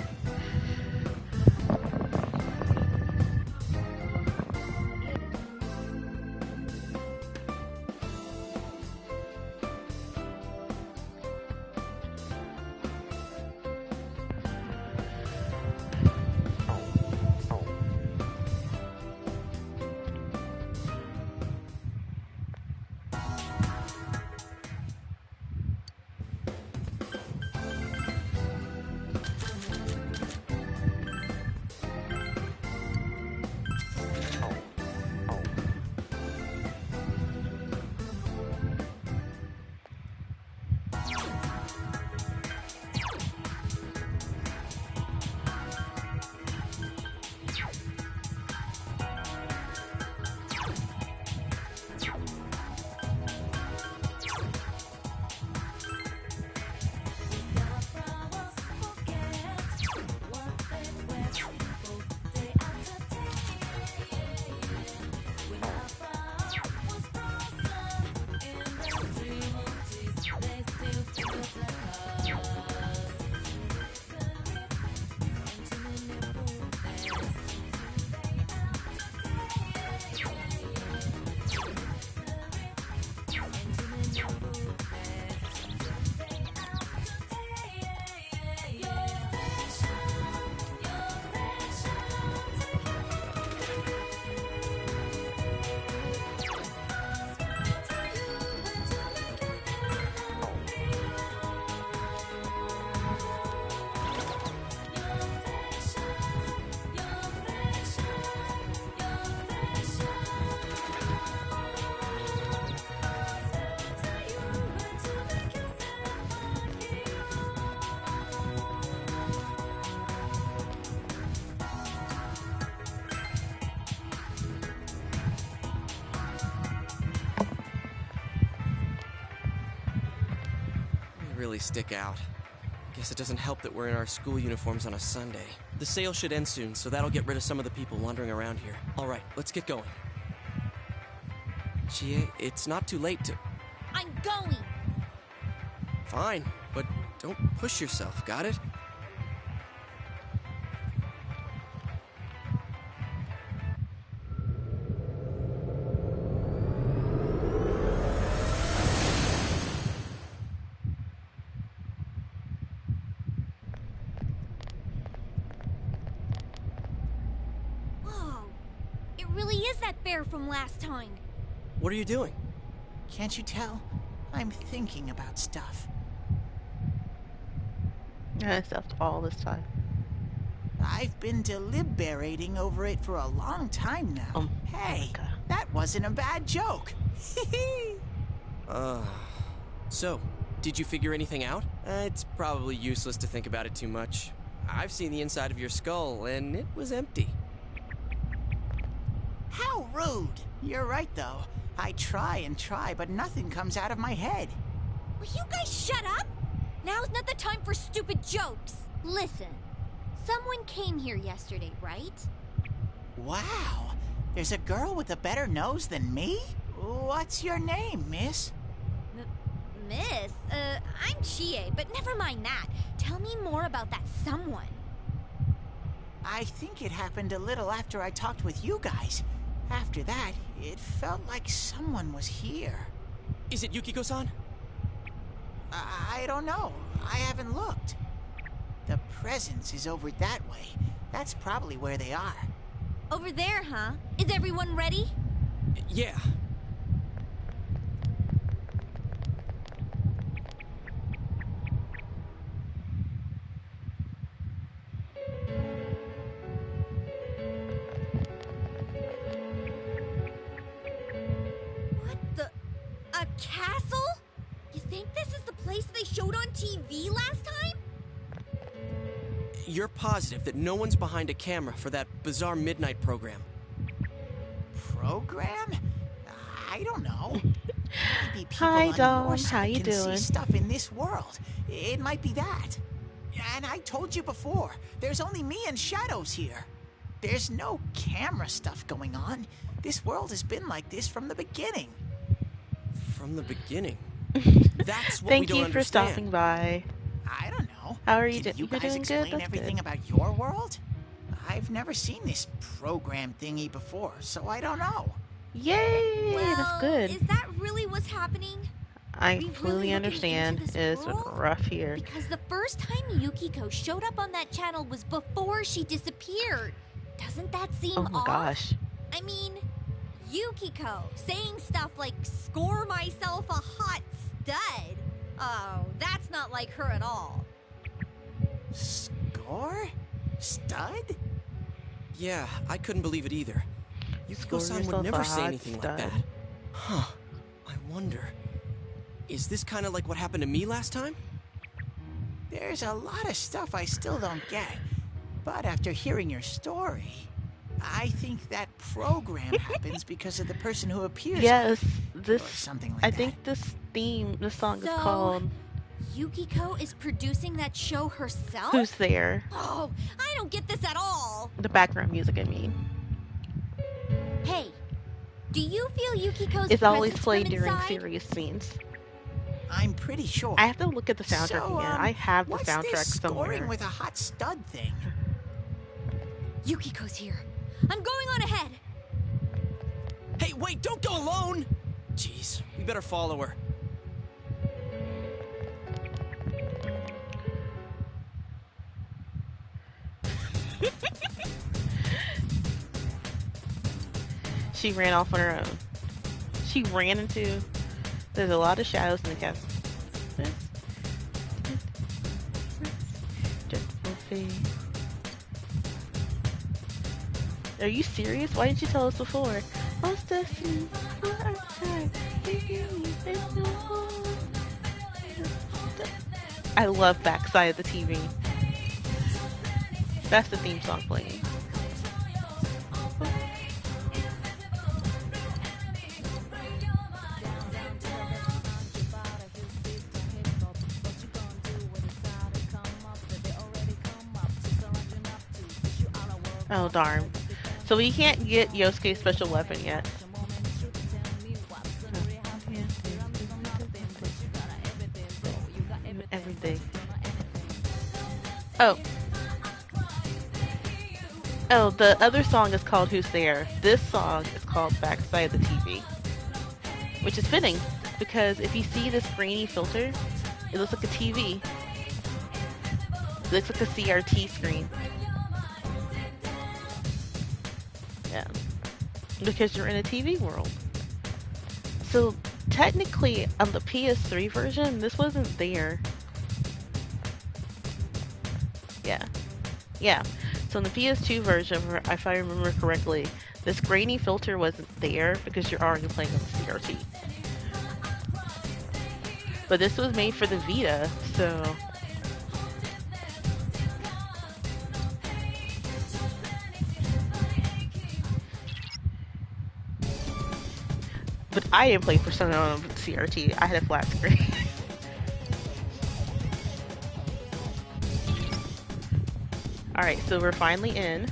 Really stick out. Guess it doesn't help that we're in our school uniforms on a Sunday. The sale should end soon, so that'll get rid of some of the people wandering around here. All right, let's get going. Chie, it's not too late to... I'm going! Fine, but don't push yourself, got it? From last time. What are you doing? Can't you tell? I'm thinking about stuff. Yeah, stuff all this time. I've been deliberating over it for a long time now. Hey, that wasn't a bad joke. So, did you figure anything out? It's probably useless to think about it too much. I've seen the inside of your skull, and it was empty. How rude! You're right, though. I try and try, but nothing comes out of my head. Will you guys shut up? Now's not the time for stupid jokes. Listen, someone came here yesterday, right? Wow, there's a girl with a better nose than me? What's your name, miss? Miss? I'm Chie, but never mind that. Tell me more about that someone. I think it happened a little after I talked with you guys. After that, it felt like someone was here. Is it Yukiko-san? I don't know. I haven't looked. The presence is over that way. That's probably where they are. Over there, huh? Is everyone ready? Yeah. castle? You think this is the place they showed on TV last time? You're positive that no one's behind a camera for that bizarre midnight program? Program? I don't know. Maybe people Hi, on Dom. your side How you can doing? see stuff in this world. It might be that. And I told you before, there's only me and Shadows here. There's no camera stuff going on. This world has been like this from the beginning. From the beginning? That's what we Thank don't you for understand. stopping by. I don't know. How are you Can doing? you You're guys doing good? explain That's everything good. about your world? I've never seen this program thingy before, so I don't know. Yay! Well, That's good. is that really what's happening? I we really completely looking understand. into this It's been world? rough here. Because the first time Yukiko showed up on that channel was before she disappeared. Doesn't that seem Oh my off? gosh. I mean, Yukiko saying stuff like, score myself a hot stud. Oh, that's not like her at all. Score? Stud? Yeah, I couldn't believe it either. Yukiko-san yourself would never a say hot anything like stud. that. Huh. I wonder. Is this kind of like what happened to me last time? There's a lot of stuff I still don't get. But after hearing your story, I think that program happens because of the person who appears. Yes, or this. something like I that. think this song is So- called Yukiko is producing that show herself? "Who's There." Oh, I don't get this at all. The background music, I mean. Hey, do you feel Yukiko's It's always presence played from during inside? serious scenes. I'm pretty sure. I have to look at the soundtrack So, again. I have the what's soundtrack this scoring somewhere. with a hot stud thing? Yukiko's here. I'm going on ahead. Hey, wait, don't go alone! Jeez, we better follow her. She ran off on her own. She ran into. There's a lot of shadows in the castle. Are you serious? Why didn't you tell us before? Oh, Stephanie, you're outside. There's no home. I love Backside of the TV. That's the theme song playing. Oh darn. So we can't get Yosuke's special weapon yet. Everything. Oh. Oh, the other song is called Who's There. This song is called Backside of the TV. Which is fitting, because if you see this grainy filter, it looks like a TV. It looks like a CRT screen. Yeah. Because you're in a TV world. So, technically, on the PS3 version, this wasn't there. Yeah. Yeah. So, in the PS2 version, if I remember correctly, this grainy filter wasn't there because you're already playing on the CRT. But this was made for the Vita, so... But I didn't play Persona on CRT. I had a flat screen. Alright, so we're finally in.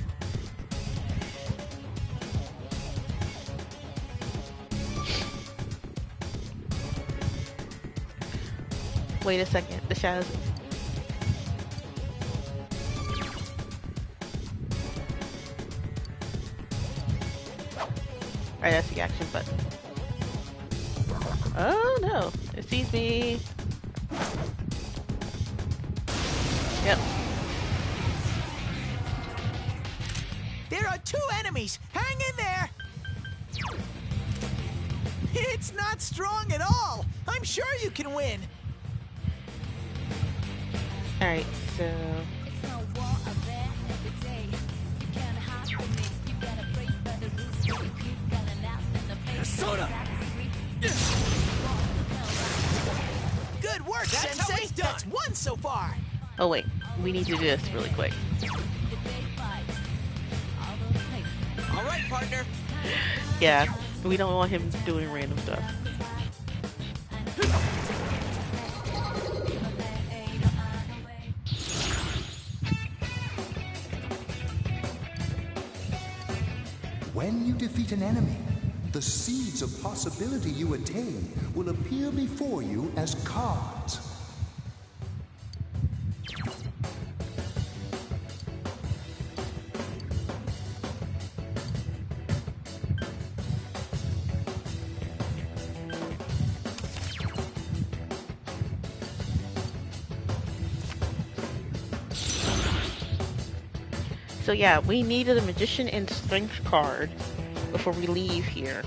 Wait a second. The shadows... Alright, that's the action button. Oh no, it sees me. Yep. There are two enemies! Hang in there! It's not strong at all! I'm sure you can win! Alright, so... Persona! work, That's how Sensei! it's done. That's one so far! Oh wait, we need to do this really quick. All right, partner. Yeah, we don't want him doing random stuff. When you defeat an enemy, the seeds of possibility you attain will appear before you as cards. So yeah, we needed a Magician and Strength card before we leave here.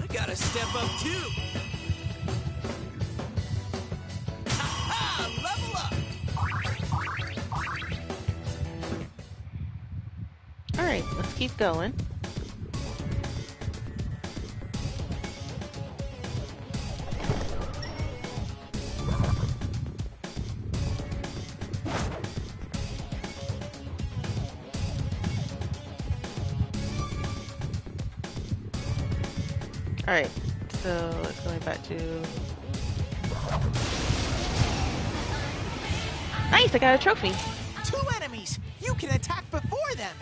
I gotta step up too. Ha-ha! Level up. Alright, let's keep going. Alright, so let's go back to... Nice, I got a trophy! 2 enemies! You can attack before them!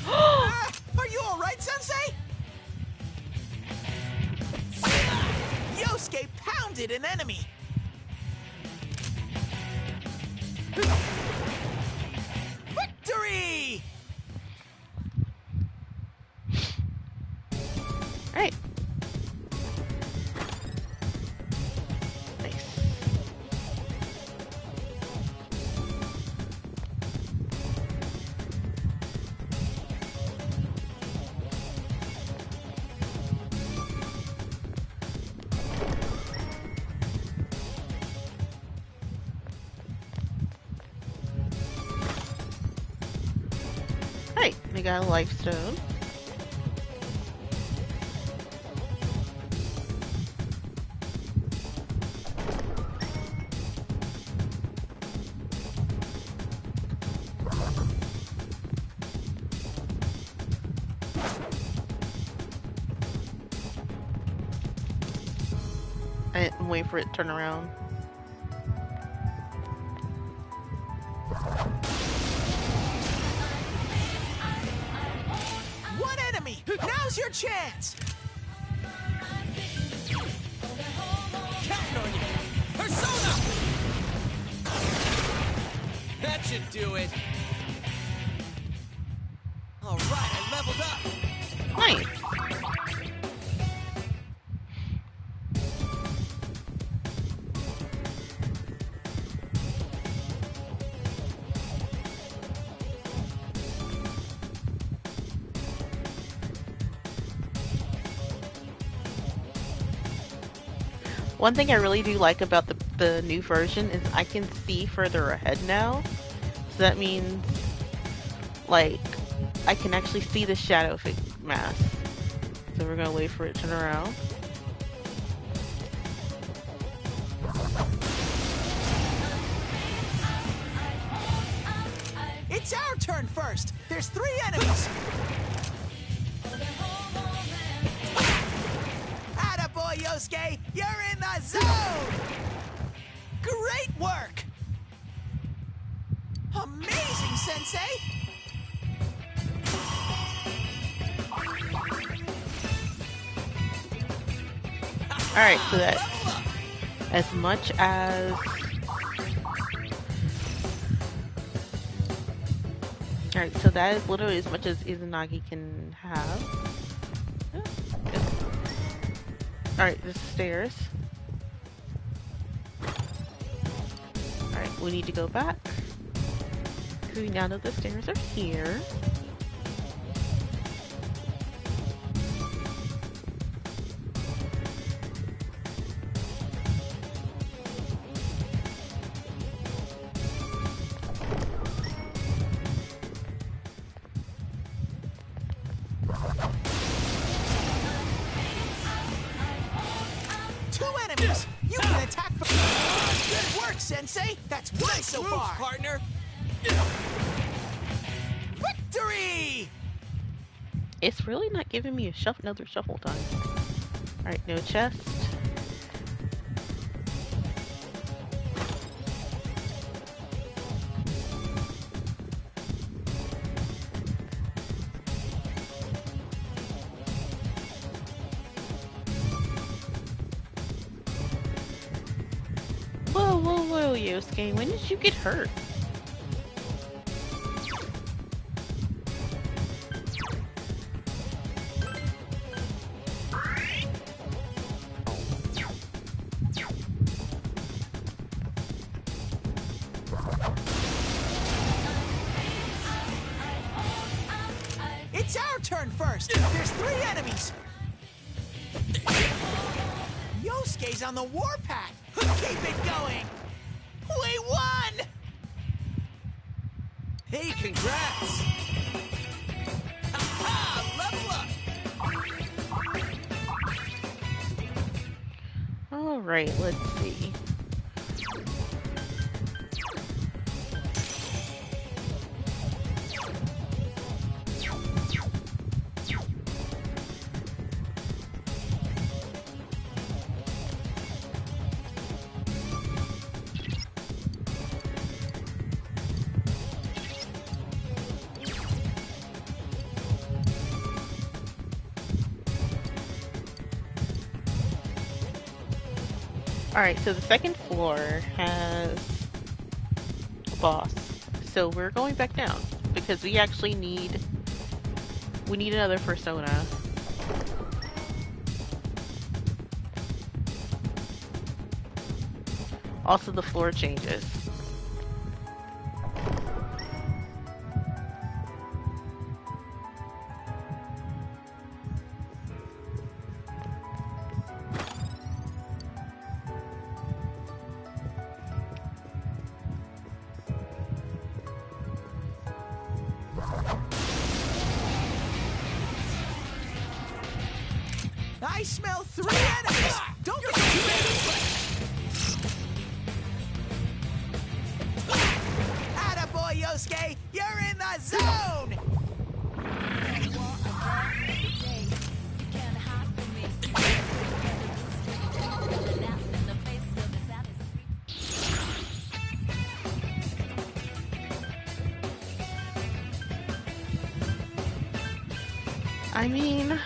Are you alright, Sensei? Yosuke pounded an enemy! Victory! Alright. Nice. Alright, we got a life stone. And wait for it to turn around. One enemy! Now's your chance! Counting on you. Persona! That should do it. All right, I leveled up. Nice. One thing I really do like about the new version is I can see further ahead now. So that means, like, I can actually see the shadow mask. So we're gonna wait for it to turn around. It's our turn first! There's 3 enemies! Attaboy, Yosuke! You're in the zone! Great work! Amazing, Sensei! Alright, so that as much as... Alright, so that is literally as much as Izanagi can have. Alright, the stairs. Alright, we need to go back. Because we now know the stairs are here. say? That's one so far. Partner. Victory! It's really not giving me another shuffle time. Alright, no chest. Whoa, Yosuke, when did you get hurt? It's our turn first. There's 3 enemies. Yosuke's on the warpath. Keep it going. We won! Hey, congrats! Ha-ha! Level up! Alright, let's see. Alright, so the second floor has a boss. So we're going back down because we actually need another persona. Also, the floor changes. I smell 3 enemies! Don't get too ready! Attaboy, Yosuke! You're in the zone! I mean...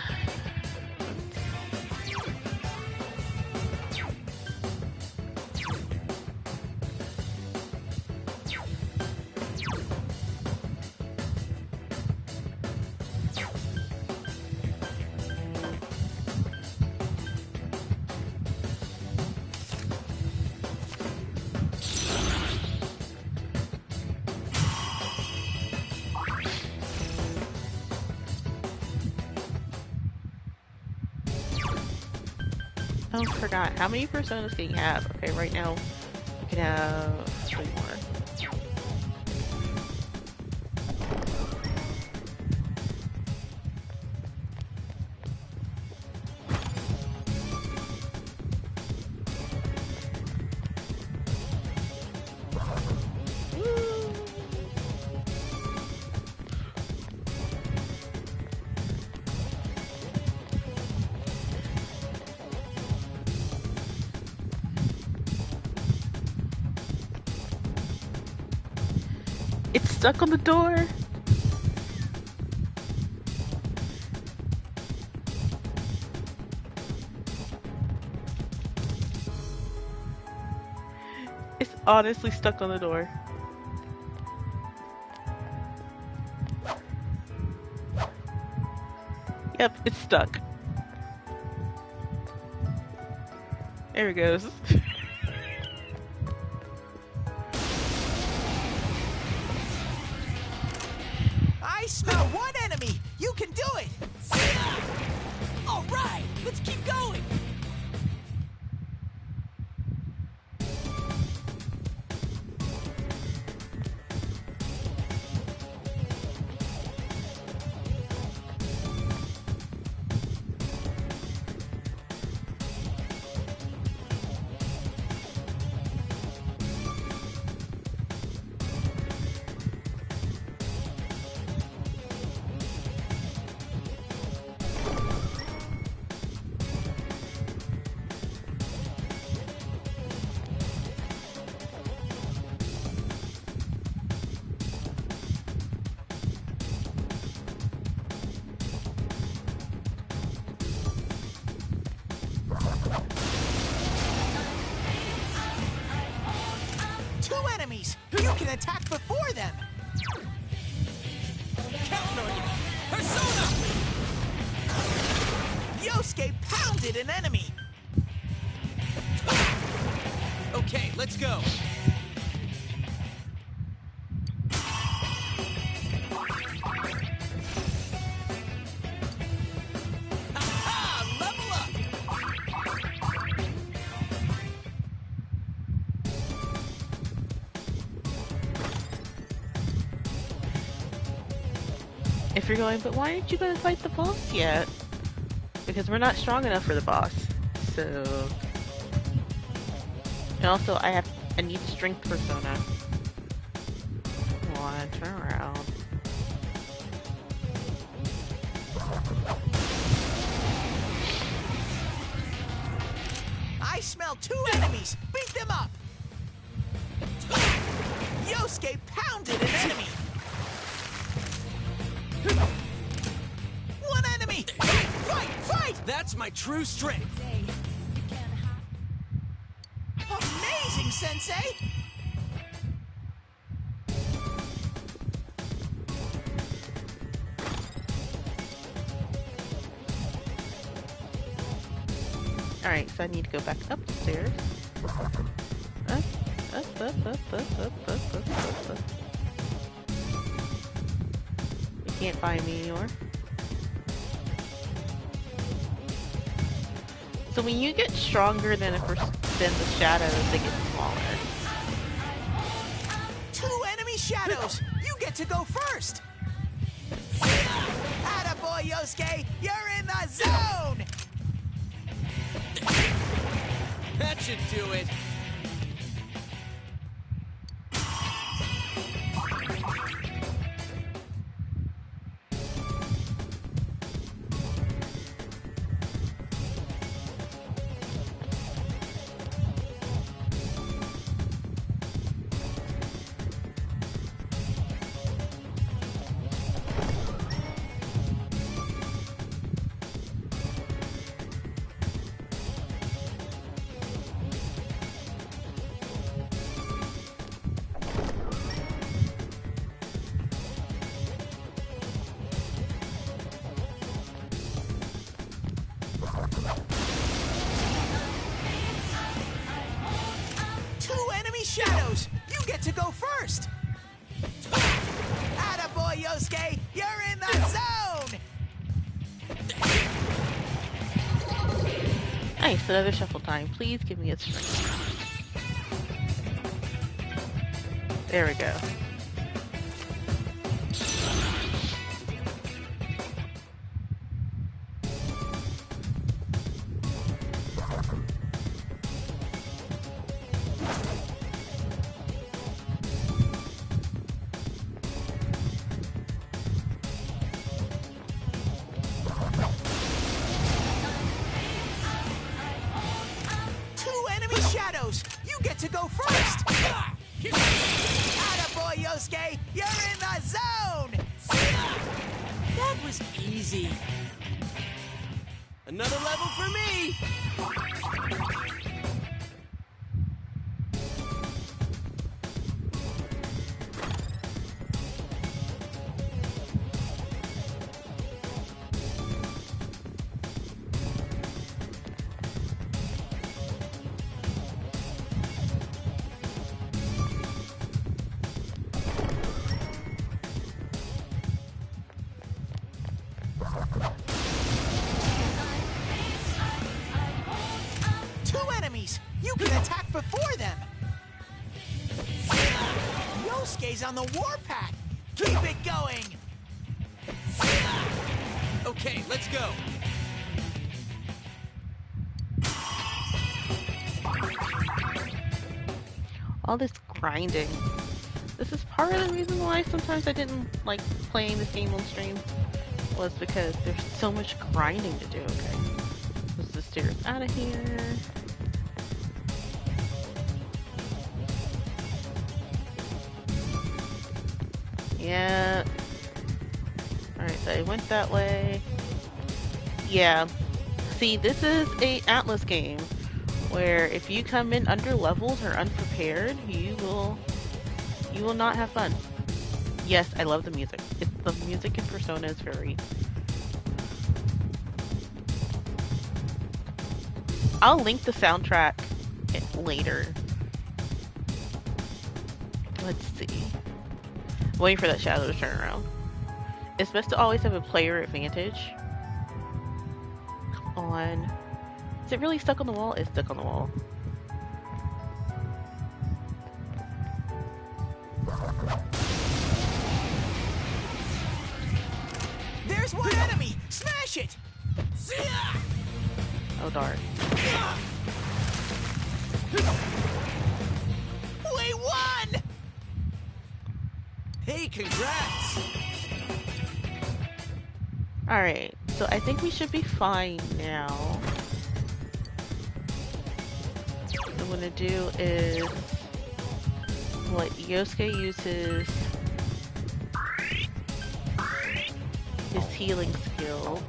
Oh, forgot. How many personas can you have? Okay, right now you can have 3 more. It's stuck on the door. It's honestly stuck on the door. Yep, it's stuck. There it goes. I smell 1 enemy! You can do it! All right, let's keep going. Yosuke pounded an enemy! Okay, let's go. If you're going, but why aren't you going to fight the boss yet? Because we're not strong enough for the boss. So... And also, I need strength persona. Come on, turn around. I smell 2 enemies! Beat them up! Yosuke pounded an enemy! 1 enemy! Fight! Fight! That's my true strength! Amazing, Sensei! Alright, so I need to go back upstairs. Up. You can't find me anymore. So when you get stronger than the shadows, they get smaller. 2 enemy shadows! You get to go first! Attaboy, Yosuke! You're in the zone! That should do it. Shadows! You get to go first! Attaboy, Yosuke! You're in the zone! Nice, another shuffle time. Please give me a string. There we go. You get to go first! Attaboy, Yosuke! You're in the zone! That was easy. Another level for me! You can attack before them! Yosuke's on the warpath! Keep it going! Okay, let's go! All this grinding. This is part of the reason why sometimes I didn't like playing this game on stream. Was because there's so much grinding to do, okay? Let's just steer us out of here. Yeah. Alright, so I went that way. Yeah. See, this is a Atlas game where if you come in under levels or unprepared, you will not have fun. Yes, I love the music. The music in Persona is very I'll link the soundtrack later. Let's see. Waiting for that shadow to turn around. It's best to always have a player advantage. Come on. Is it really stuck on the wall? It's stuck on the wall. There's one enemy! Smash it! Oh darn. We won! Hey, congrats! Alright, so I think we should be fine now. What I'm gonna do is let Yosuke use his healing skill.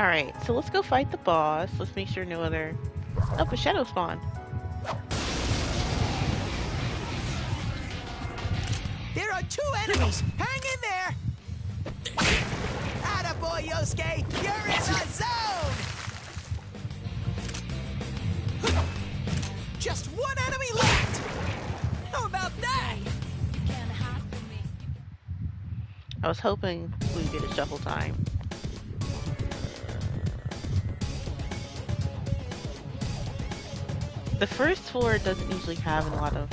Alright, so let's go fight the boss. Let's make sure no other... Oh, a shadow spawn. There are 2 enemies! Hang in there! Attaboy, Yosuke! You're in the zone! Just 1 enemy left! How about that? I was hoping we'd get a shuffle time. The first floor doesn't usually have a lot of...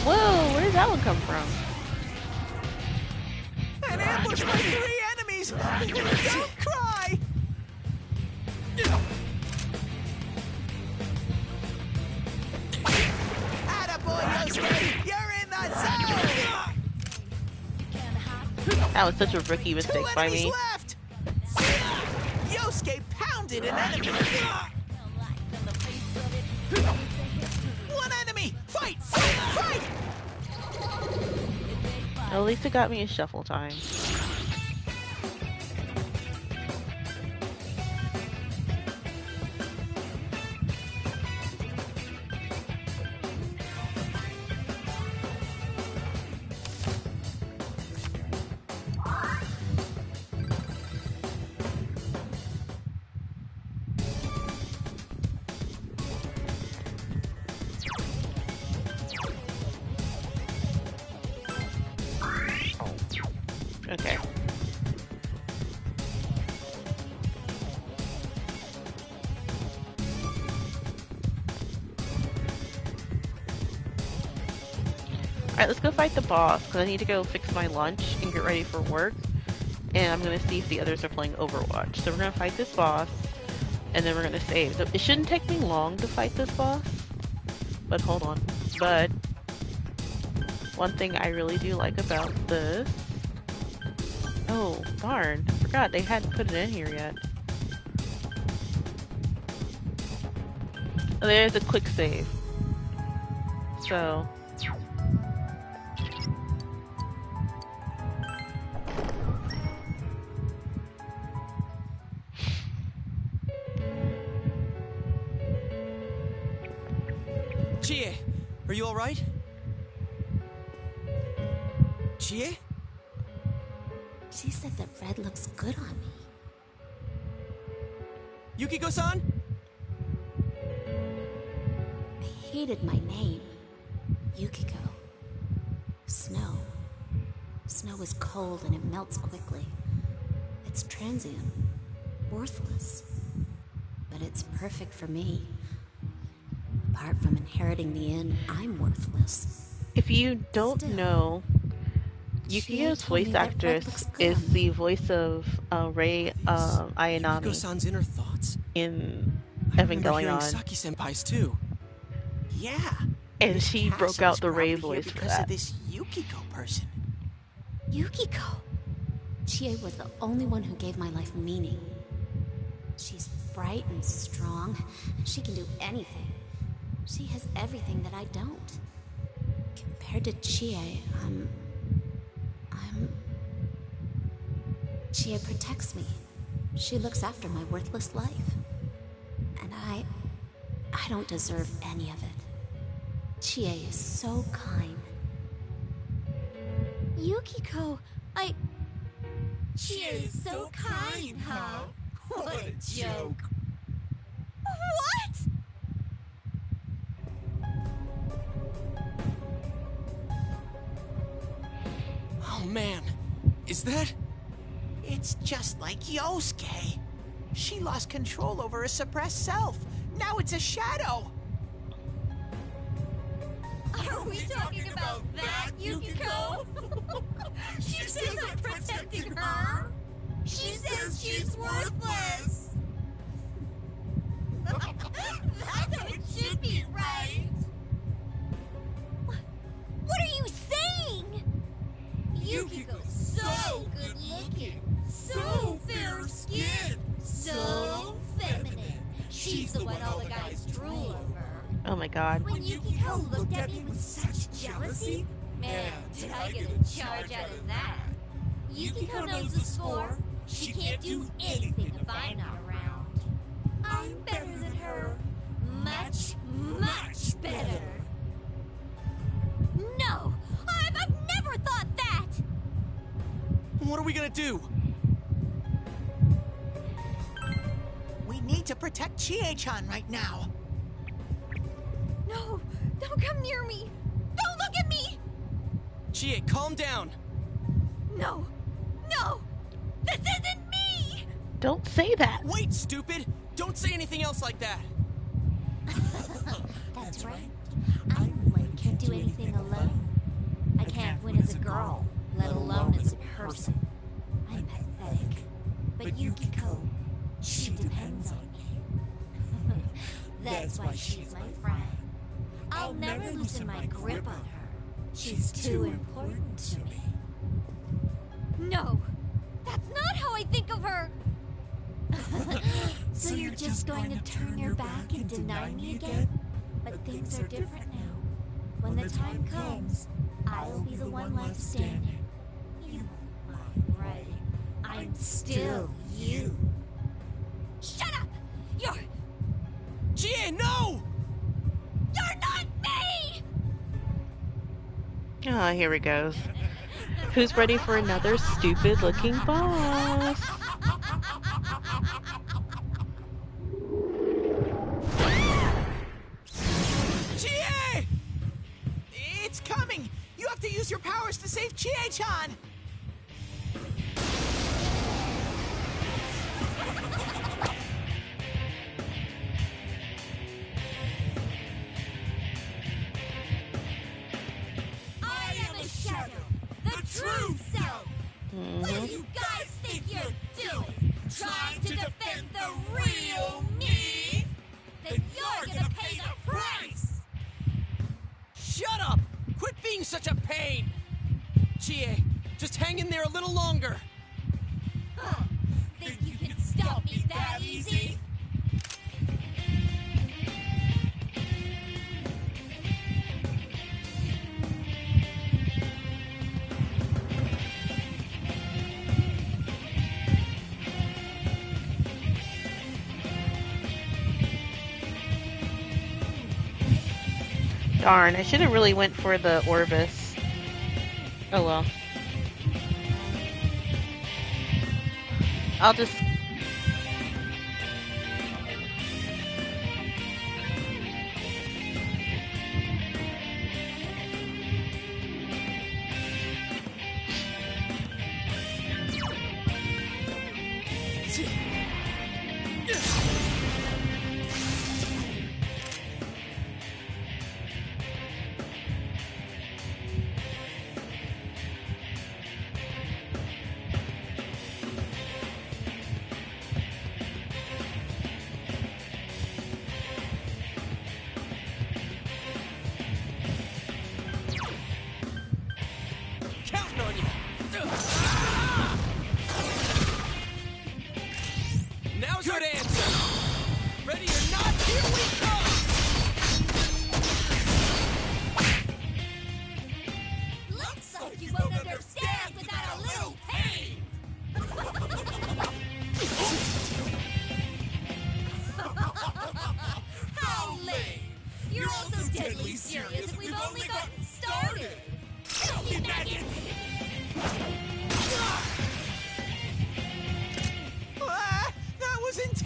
Whoa, where did that one come from? An ambush by 3 enemies! Don't cry! Attaboy, Yosuke! You're in the zone! That was such a rookie mistake by me. Left. Yosuke pounded an enemy! 1 enemy! Fight! Fight! Fight! At least it got me a shuffle time. Okay. Alright, let's go fight the boss, because I need to go fix my lunch and get ready for work. And I'm going to see if the others are playing Overwatch. So we're going to fight this boss, and then we're going to save. So it shouldn't take me long to fight this boss. But hold on. But one thing I really do like about this... Oh, darn. I forgot they hadn't put it in here yet. Oh, there's a quick save. So... Chie, are you alright? Chie? She said that red looks good on me. Yukiko-san? I hated my name. Yukiko. Snow. Snow is cold and it melts quickly. It's transient. Worthless. But it's perfect for me. Apart from inheriting the inn, I'm worthless. If you don't know, Yukiko's voice actress is the voice of Rei Ayanami Yukiko-san's inner thoughts? in I remember hearing Evangelion. Saki-senpai's too. Yeah. And she broke out the Rei Probably here voice for because that. of this Yukiko Yukiko person. Yukiko. Chie was the only one who gave my life meaning. She's bright and strong. She can do anything. She has everything that I don't. Compared to Chie, Chie protects me. She looks after my worthless life. And I don't deserve any of it. Chie is so kind. Yukiko, Chie is so kind, huh? What a joke. What? Oh man, is that? It's just like Yosuke. She lost control over her suppressed self. Now it's a shadow. Are we talking about that, Yukiko? She says I'm protecting her. She says she's worthless. That's how it should be, right? What are you saying? Yukiko's so good looking, so fair-skinned, so feminine. She's the one all the guys drool over. Oh my god. When Yukiko looked at me with such jealousy, man, did I get a charge out of that. Yukiko knows the score. She can't do anything if I'm not around. I'm better than her. Much, much better. No! I've never thought that! What are we gonna do? We need to protect Chie-chan right now. No! Don't come near me! Don't look at me! Chie, calm down. No! No! This isn't me! Don't say that. Wait, stupid! Don't say anything else like that. That's right. I can't do anything alone. I can't win as a girl, let alone as a person. I'm pathetic. But Yukiko, she depends on me. That's why she's my friend. I'll never loosen my grip on her. She's too important to me. No! That's not how I think of her! So you're just going to turn your back and deny me again? But things are different now. When the time comes, I'll be the one left standing. You won't mind, right? I'm still you. Shut up! You're... Chie, no! You're not me! Ah, here he goes. Who's ready for another stupid-looking boss? Chie! It's coming! You have to use your powers to save Chie-chan! I am a shadow, the true self! What do you guys think you're doing? Trying to defend the real me? Then you're gonna pay the price! Shut up! Quit being such a pain! Chie, just hang in there a little longer. Huh. Think you can stop me that easy? Darn, I should have really went for the Orbis. Oh well. I'll just...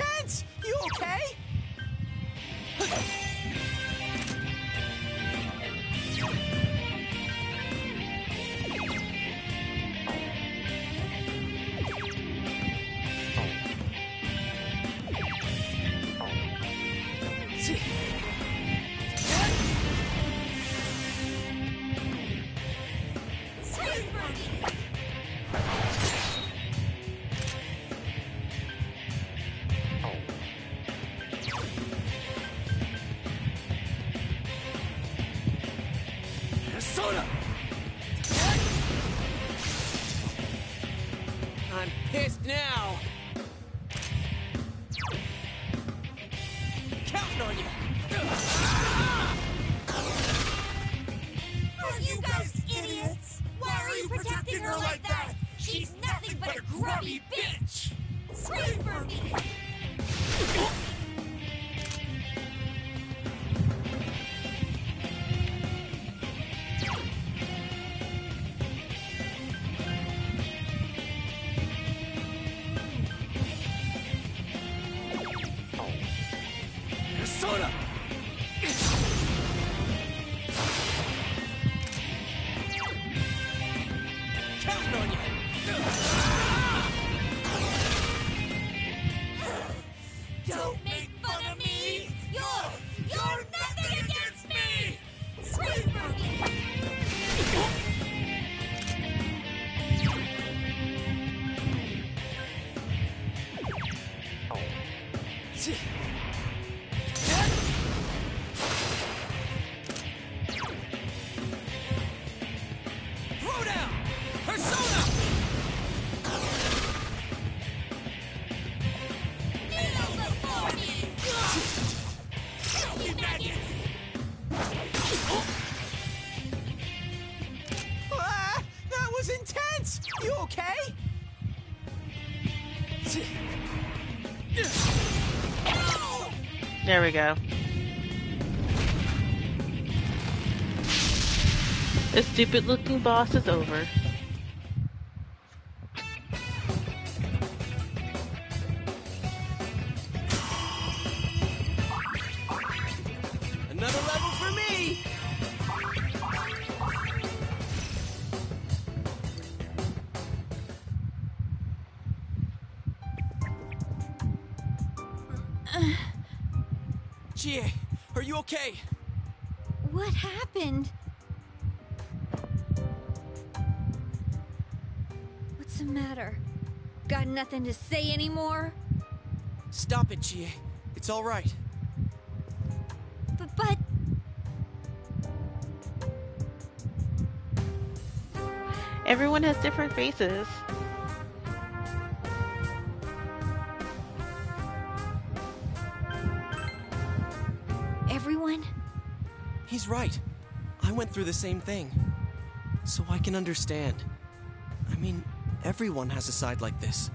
intense! You okay? Persona! I'm pissed now. Counting on you. Are you guys idiots? Why are you protecting her like that? She's nothing but a grubby bitch! Scream for me! Persona! Counting on you. Don't make fun of me! You're nothing against me! Scream for me! Throw down! Persona! Kneel before me! You maggots! Ah, that was intense! You okay? There we go. This stupid looking boss is over. Another level for me! Chie, are you okay? What happened? What's the matter? Got nothing to say anymore? Stop it, Chie. It's all right. But... Everyone has different faces. Everyone? He's right. I went through the same thing. So I can understand. I mean, everyone has a side like this.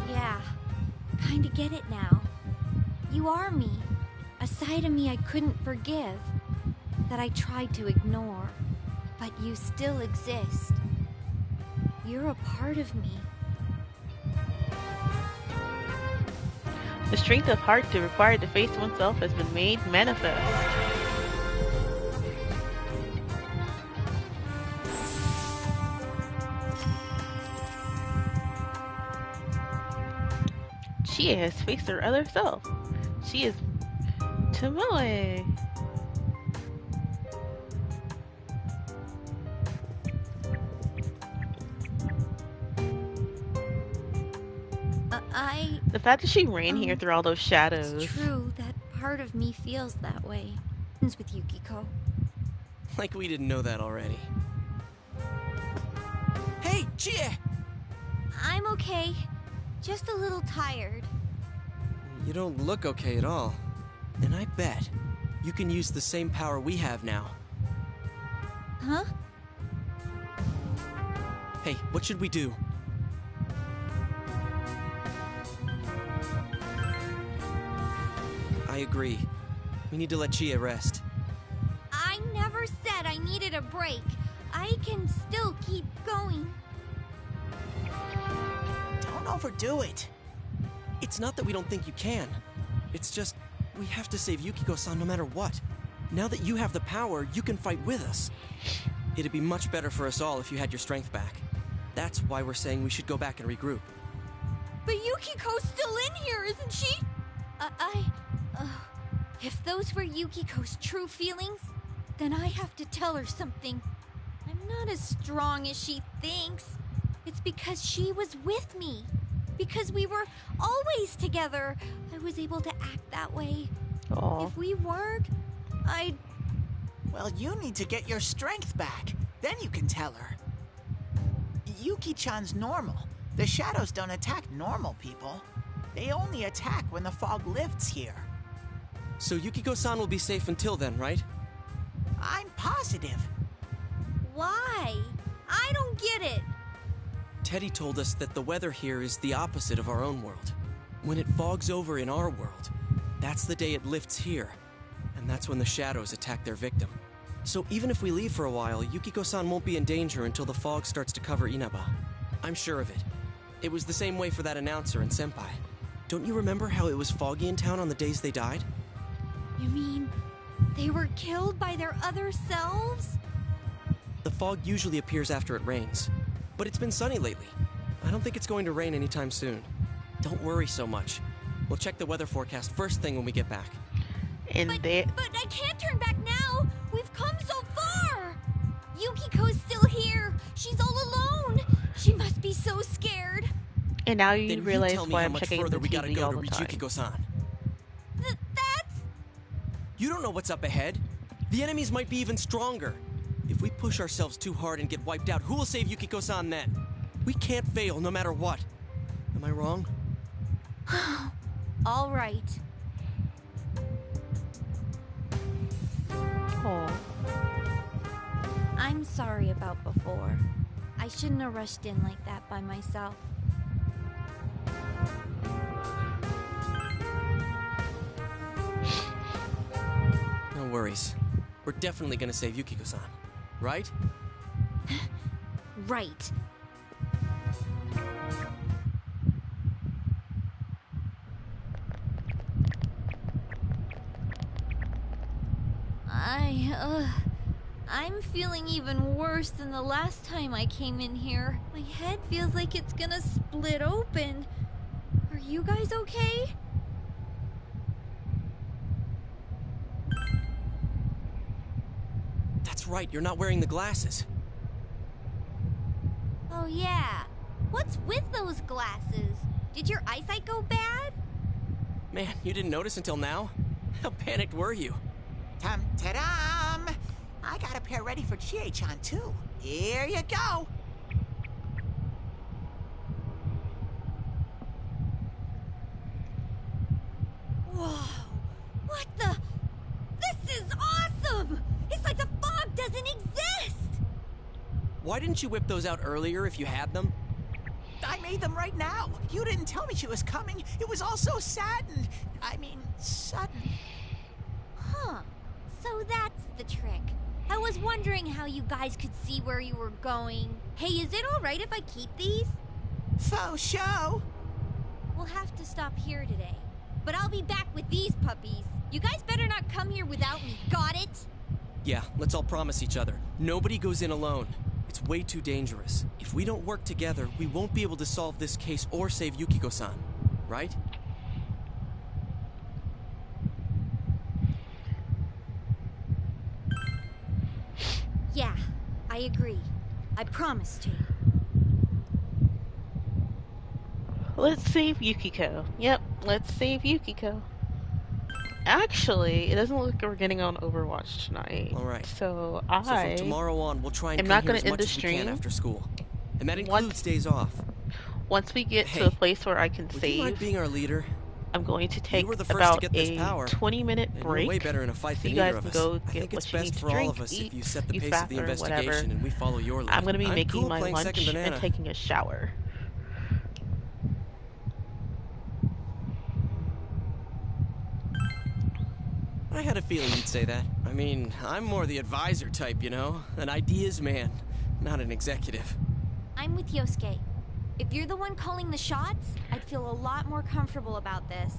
Yeah, kinda get it now. You are me. A side of me I couldn't forgive. That I tried to ignore. But you still exist. You're a part of me. The strength of heart required to face oneself has been made manifest. She has faced her other self. She is Tomoe. The fact that she ran here through all those shadows. It's true that part of me feels that way. It's with Yukiko. Like we didn't know that already. Hey, Chie! I'm okay. Just a little tired. You don't look okay at all. And I bet you can use the same power we have now. Huh? Hey, what should we do? I agree. We need to let Chie rest. I never said I needed a break. I can still keep going. going. Don't overdo it. It's not that we don't think you can. It's just, we have to save Yukiko-san no matter what. Now that you have the power, you can fight with us. It'd be much better for us all if you had your strength back. That's why we're saying we should go back and regroup. But Yukiko's still in here, isn't she? If those were Yukiko's true feelings, then I have to tell her something. I'm not as strong as she thinks. It's because she was with me. Because we were always together. I was able to act that way. Aww. If we weren't, I'd... Well, you need to get your strength back. Then you can tell her. Yuki-chan's normal. The shadows don't attack normal people. They only attack when the fog lifts here. So Yukiko-san will be safe until then, right? I'm positive. Why? I don't get it. Teddy told us that the weather here is the opposite of our own world. When it fogs over in our world, that's the day it lifts here. And that's when the shadows attack their victim. So even if we leave for a while, Yukiko-san won't be in danger until the fog starts to cover Inaba. I'm sure of it. It was the same way for that announcer and Senpai. Don't you remember how it was foggy in town on the days they died? You mean they were killed by their other selves? The fog usually appears after it rains. But it's been sunny lately. I don't think it's going to rain anytime soon. Don't worry so much. We'll check the weather forecast first thing when we get back. And But I can't turn back now. We've come so far. Yukiko's still here. She's all alone. She must be so scared. And now you Then realize tell me why how I'm much checking the further we gotta TV go all to the reach time. Yukiko-san. That's... You don't know what's up ahead. The enemies might be even stronger. If we push ourselves too hard and get wiped out, who will save Yukiko-san then? We can't fail no matter what. Am I wrong? all right. Oh. I'm sorry about before. I shouldn't have rushed in like that by myself. No worries. We're definitely gonna save Yukiko-san. Right? Right. I'm feeling even worse than the last time I came in here. My head feels like it's gonna split open. Are you guys okay? That's right, you're not wearing the glasses. Oh yeah. What's with those glasses? Did your eyesight go bad? Man, you didn't notice until now? How panicked were you? Ta-dam! I got a pair ready for Chie-chan, too. Here you go. Whoa! What the? This is awesome! It's like the fog doesn't exist! Why didn't you whip those out earlier if you had them? I made them right now. You didn't tell me she was coming. It was all so sudden. Huh. So that's the trick. I was wondering how you guys could see where you were going. Hey, is it alright if I keep these? Faux show. We'll have to stop here today. But I'll be back with these puppies. You guys better not come here without me, got it? Yeah, let's all promise each other. Nobody goes in alone. It's way too dangerous. If we don't work together, we won't be able to solve this case or save Yukiko-san. Right? Yeah, I agree. I promise to. Let's save Yukiko. Yep, let's save Yukiko. Actually, it doesn't look like we're getting on Overwatch tonight. Alright. So from tomorrow on, we'll try and am come not here gonna as end much the as we can stream. after school. And that includes days off. Once we get Hey, to a place where I can would you mind save, being our leader? I'm going to take were the first about to get this a power, 20-minute and break. you're way better in a fight so than you guys either of can us. go I get think what it's you best need for to drink, all of us eat, if you set the use pace of the bathroom, investigation whatever. and we follow your lead. I'm going to be making cool my playing lunch second banana. and taking a shower. I had a feeling you'd say that. I mean, I'm more the advisor type, you know? An ideas man, not an executive. I'm with Yosuke. If you're the one calling the shots, I'd feel a lot more comfortable about this.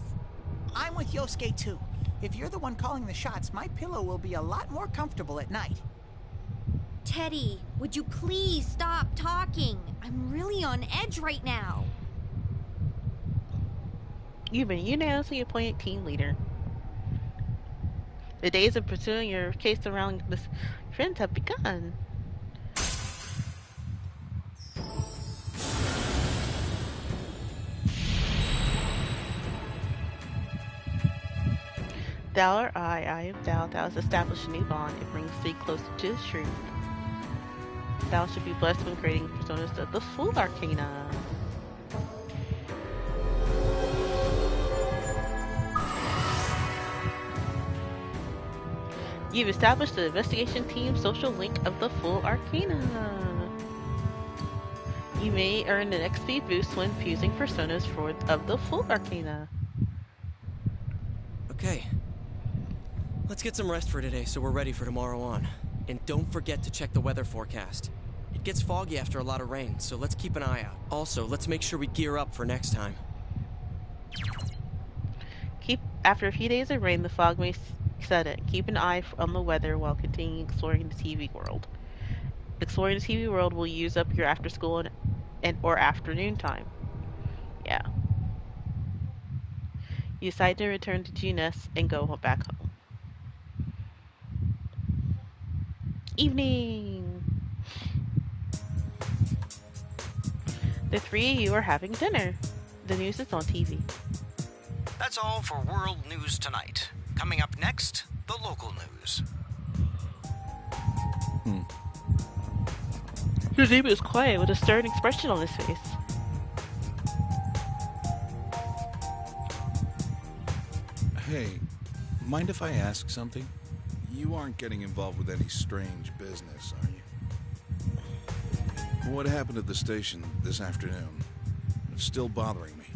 I'm with Yosuke too. If you're the one calling the shots, my pillow will be a lot more comfortable at night. Teddy, would you please stop talking? I'm really on edge right now. You've been unanimously appointed team leader. The days of pursuing your case around the friends have begun. Thou or I am thou. Thou hast established a new bond. It brings thee closer to the truth. Thou should be blessed when creating personas of the Fool Arcana. You've established the investigation team social link of the Fool Arcana. You may earn an XP boost when fusing personas of the Fool Arcana. Okay. Let's get some rest for today so we're ready for tomorrow on. And don't forget to check the weather forecast. It gets foggy after a lot of rain, so let's keep an eye out. Also, let's make sure we gear up for next time. After a few days of rain, the fog may set in. Keep an eye on the weather while continuing exploring the TV world. Exploring the TV world will use up your after school or afternoon time. Yeah. You decide to return to Junes and go back home. Evening! The three of you are having dinner. The news is on TV. That's all for World News Tonight. Coming up next, the local news. Your neighbor is quiet with a stern expression on his face. Hey, mind if I ask something? You aren't getting involved with any strange business, are you? What happened at the station this afternoon? It's still bothering me.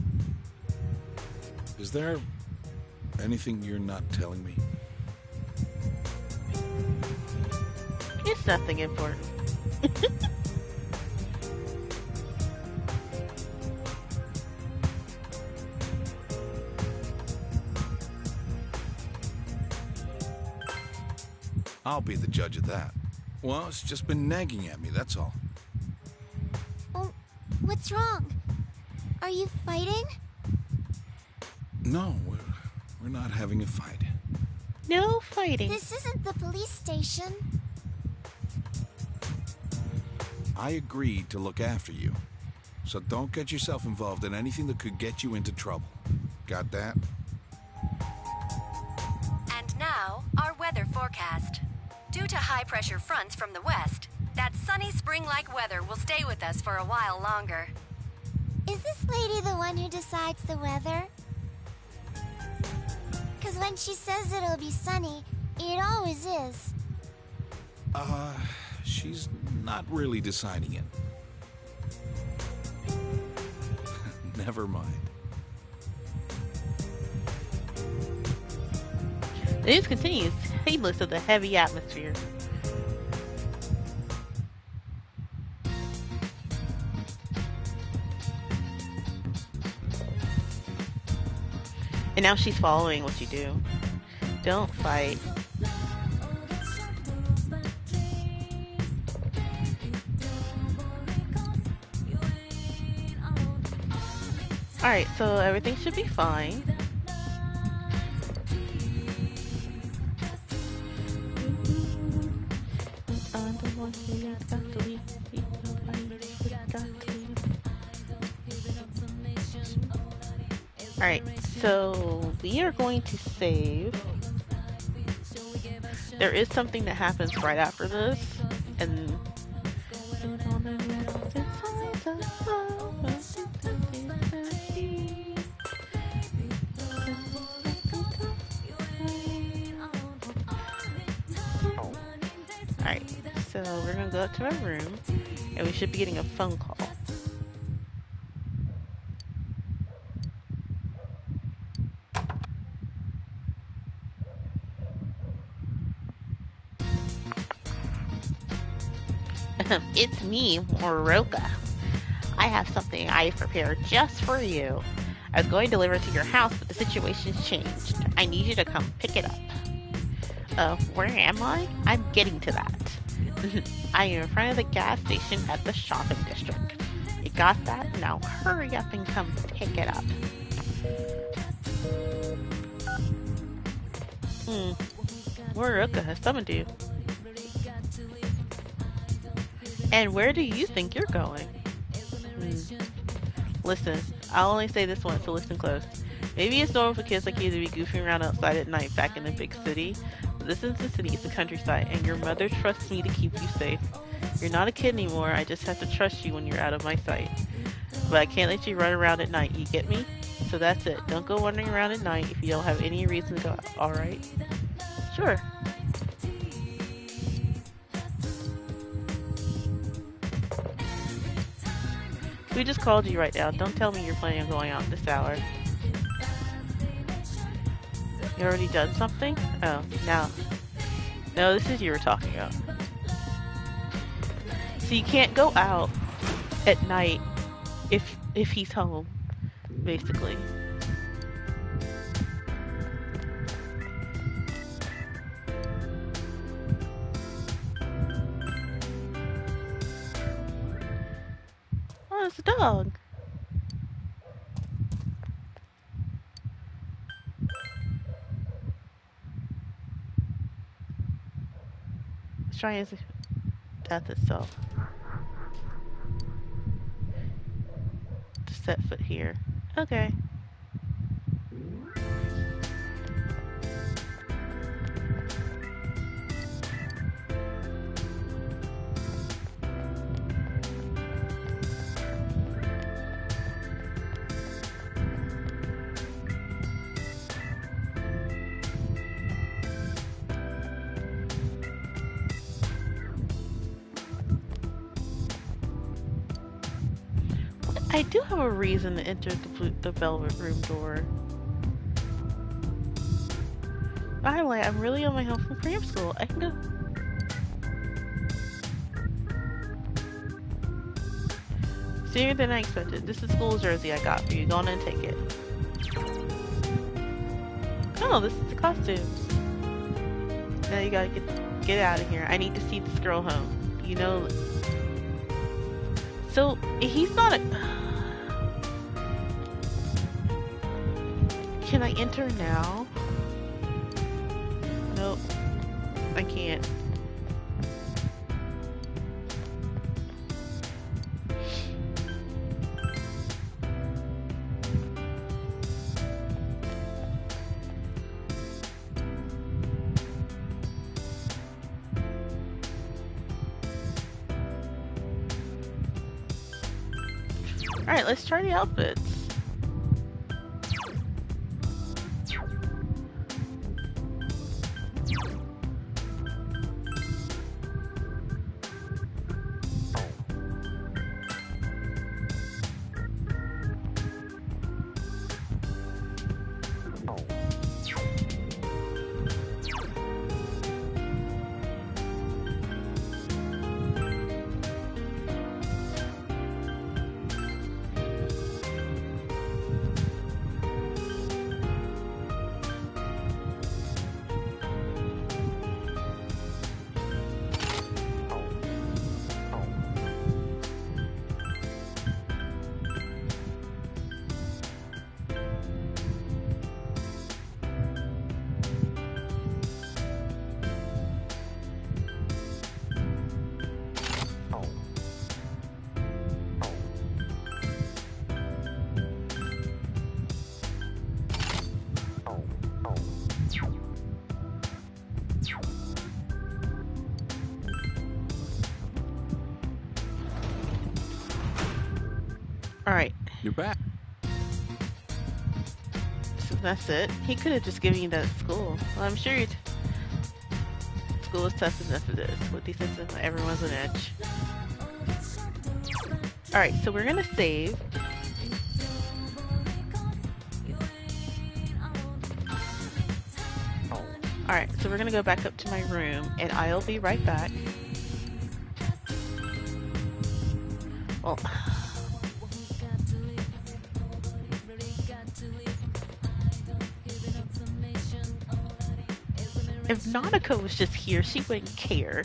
Is there anything you're not telling me? It's nothing important. I'll be the judge of that. Well, it's just been nagging at me, that's all. Oh, what's wrong? Are you fighting? No, we're not having a fight. No fighting. This isn't the police station. I agreed to look after you. So don't get yourself involved in anything that could get you into trouble. Got that? And now, our weather forecast. Due to high-pressure fronts from the west, that sunny spring-like weather will stay with us for a while longer. Is this lady the one who decides the weather? Because when she says it'll be sunny, it always is. She's not really deciding it. Never mind. The news continues, heedless of the heavy atmosphere. And now she's following what you do. Don't fight. Alright, so everything should be fine. Alright, so we are going to save. There is something that happens right after this, and alright, so we're gonna go up to our room, and we should be getting a phone call. It's me, Moroka. I have something I prepared just for you. I was going to deliver it to your house, but the situation's changed. I need you to come pick it up. Where am I? I'm getting to that. I am in front of the gas station at the shopping district. You got that? Now hurry up and come pick it up. Ruka has summoned you. And where do you think you're going? Listen, I'll only say this once, so listen close. Maybe it's normal for kids like you to be goofing around outside at night back in the big city, but this isn't the city, it's the countryside, and your mother trusts me to keep you safe. You're not a kid anymore, I just have to trust you when you're out of my sight. But I can't let you run around at night, you get me? So that's it, don't go wandering around at night if you don't have any reason to go out, alright? Sure. We just called you right now. Don't tell me you're planning on going out this hour. You already done something? Oh, now. No, this is you were talking about. So you can't go out at night if he's home, basically. Oh, it's a dog. Let's try his death itself. To set foot here. Okay. I do have a reason to enter the velvet room door. I'm really on my home from cram school. I can go. Sooner than I expected. This is school jersey I got for you. Go on and take it. Oh, this is the costumes. Now you gotta get out of here. I need to see this girl home. You know. So he's not a. Can I enter now? Nope. I can't. Alright, let's try the outfits. Alright. You're back. So that's it. He could have just given you that at school. Well, I'm sure school is tough enough as it is. With these systems, everyone's on edge. Alright, so we're gonna save. Alright, so we're gonna go back up to my room, and I'll be right back. Well, If Nanako was just here, she wouldn't care.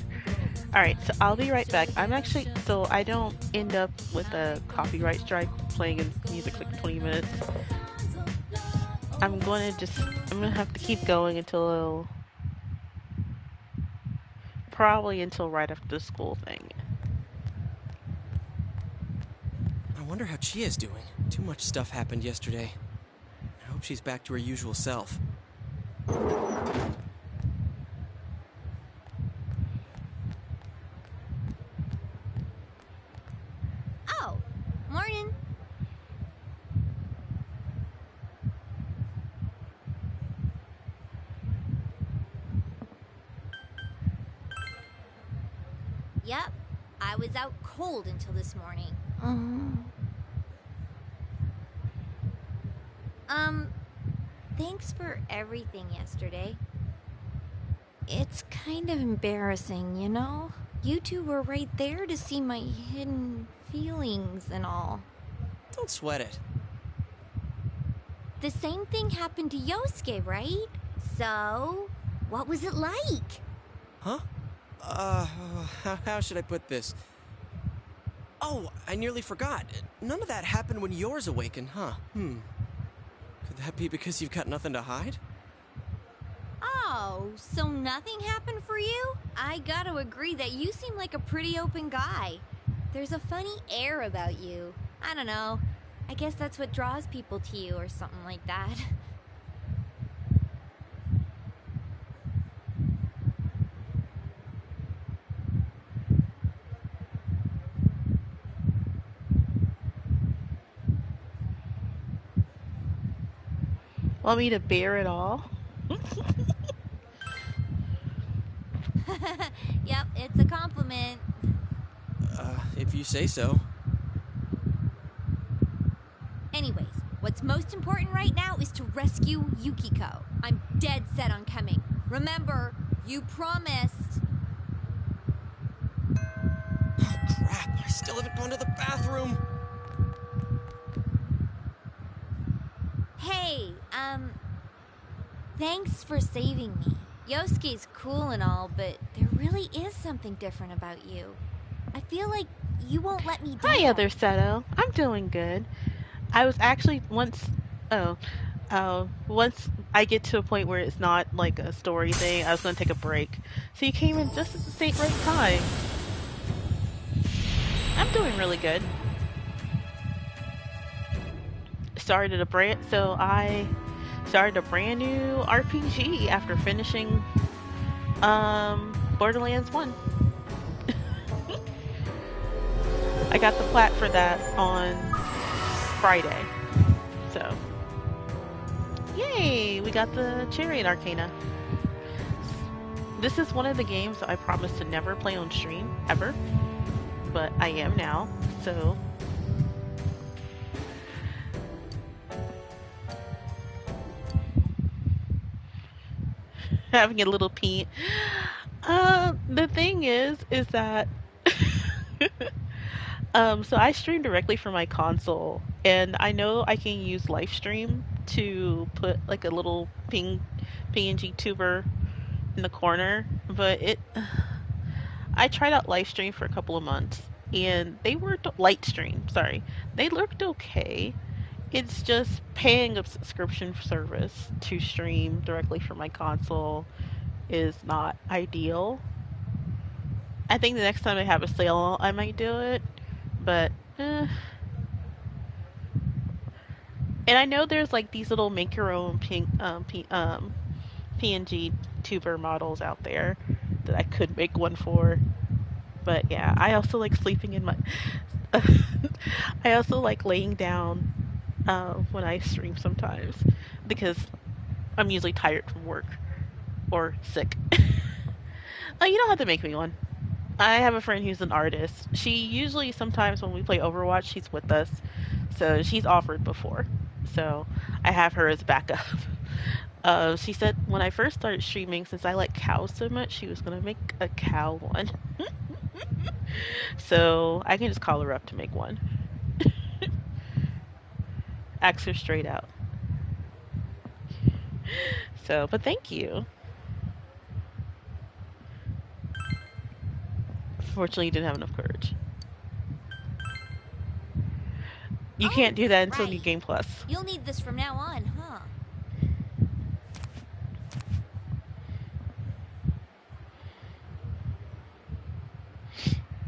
Alright, so I'll be right back. I'm actually, so I don't end up with a copyright strike playing in music for like 20 minutes. I'm gonna have to keep going until, probably until right after the school thing. I wonder how Chia's doing. Too much stuff happened yesterday. I hope she's back to her usual self. Oh, morning. Yep, I was out cold until this morning. Thanks for everything yesterday. It's kind of embarrassing, you know? You two were right there to see my hidden feelings and all. Don't sweat it. The same thing happened to Yosuke, right? So, what was it like? Huh? How should I put this? Oh, I nearly forgot. None of that happened when yours awakened, huh? Could that be because you've got nothing to hide? Oh, so nothing happened for you? I gotta agree that you seem like a pretty open guy. There's a funny air about you. I don't know. I guess that's what draws people to you or something like that. Want me to bear it all? Yep, it's a compliment. If you say so. Anyways, what's most important right now is to rescue Yukiko. I'm dead set on coming. Remember, you promised. Oh, crap. I still haven't gone to the bathroom. Hey, thanks for saving me. Yosuke's cool and all, but there really is something different about you. I feel like you won't let me down. Hi, other Seto. I'm doing good. I was actually once I get to a point where it's not like a story thing, I was going to take a break. So you came in just at the same right time. I'm doing really good. I started a brand new RPG after finishing Borderlands 1. I got the plat for that on Friday. So, yay! We got the Chariot Arcana. This is one of the games that I promised to never play on stream, ever. But I am now, so... having a little pee. The thing is that so I stream directly from my console, and I know I can use Livestream to put like a little PNG tuber in the corner, but I tried out Livestream for a couple of months, and they worked. Lightstream, sorry, they looked okay. It's just paying a subscription service to stream directly from my console is not ideal. I think the next time they have a sale, I might do it, but and I know there's like these little make your own PNG tuber models out there that I could make one for. But yeah, I also like sleeping in my I also like laying down when I stream sometimes, because I'm usually tired from work or sick. You don't have to make me one. I have a friend who's an artist. She usually, sometimes when we play Overwatch, she's with us, so she's offered before, so I have her as backup. She said when I first started streaming, since I like cows so much, she was gonna make a cow one. So I can just call her up to make one. Ask her straight out. So, but thank you. Unfortunately, you didn't have enough courage. You can't do that until New Game Plus. You'll need this from now on, huh?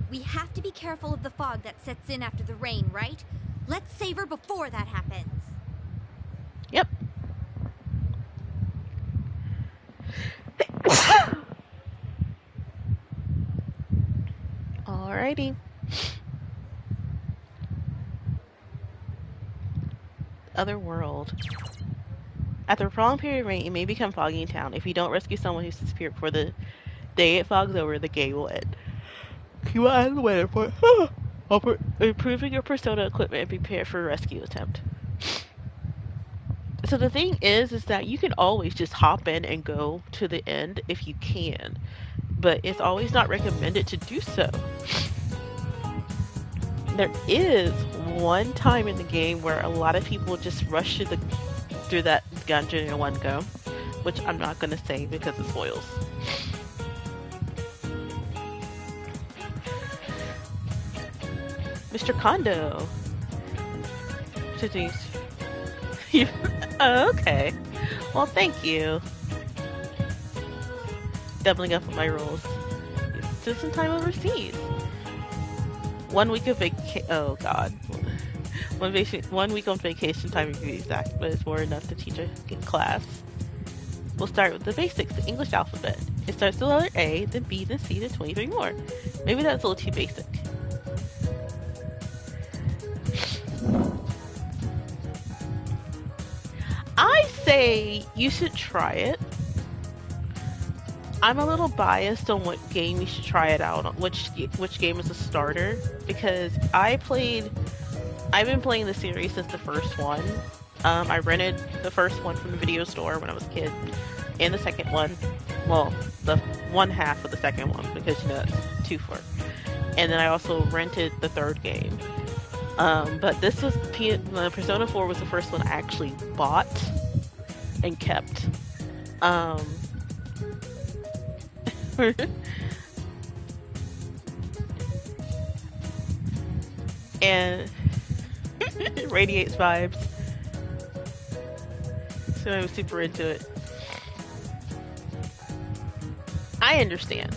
We have to be careful of the fog that sets in after the rain, right? Let's save her before that happens. Yep. Alrighty. Other world. After a prolonged period of rain, it may become foggy in town. If you don't rescue someone who's disappeared before the day it fogs over, the game will end. Keep an eye on the weather for improving your Persona equipment and prepare for a rescue attempt. So the thing is that you can always just hop in and go to the end if you can, but it's always not recommended to do so. There is one time in the game where a lot of people just rush through that dungeon in one go, which I'm not going to say because it spoils. Mr. Kondo. Oh, okay. Well, thank you. Doubling up on my rolls. It's some time overseas. 1 week of oh god. 1 week on vacation time to be exact, but it's more enough to teach a class. We'll start with the basics, the English alphabet. It starts with the letter A, then B, then C, then 23 more. Maybe that's a little too basic. I say you should try it. I'm a little biased on what game you should try it out on, which game is a starter, because I've been playing the series since the first one. I rented the first one from the video store when I was a kid, and the second one, well, the one half of the second one, because you know that's 2 for. And then I also rented the third game. But this was Persona 4 was the first one I actually bought and kept. And it radiates vibes. So I was super into it. I understand.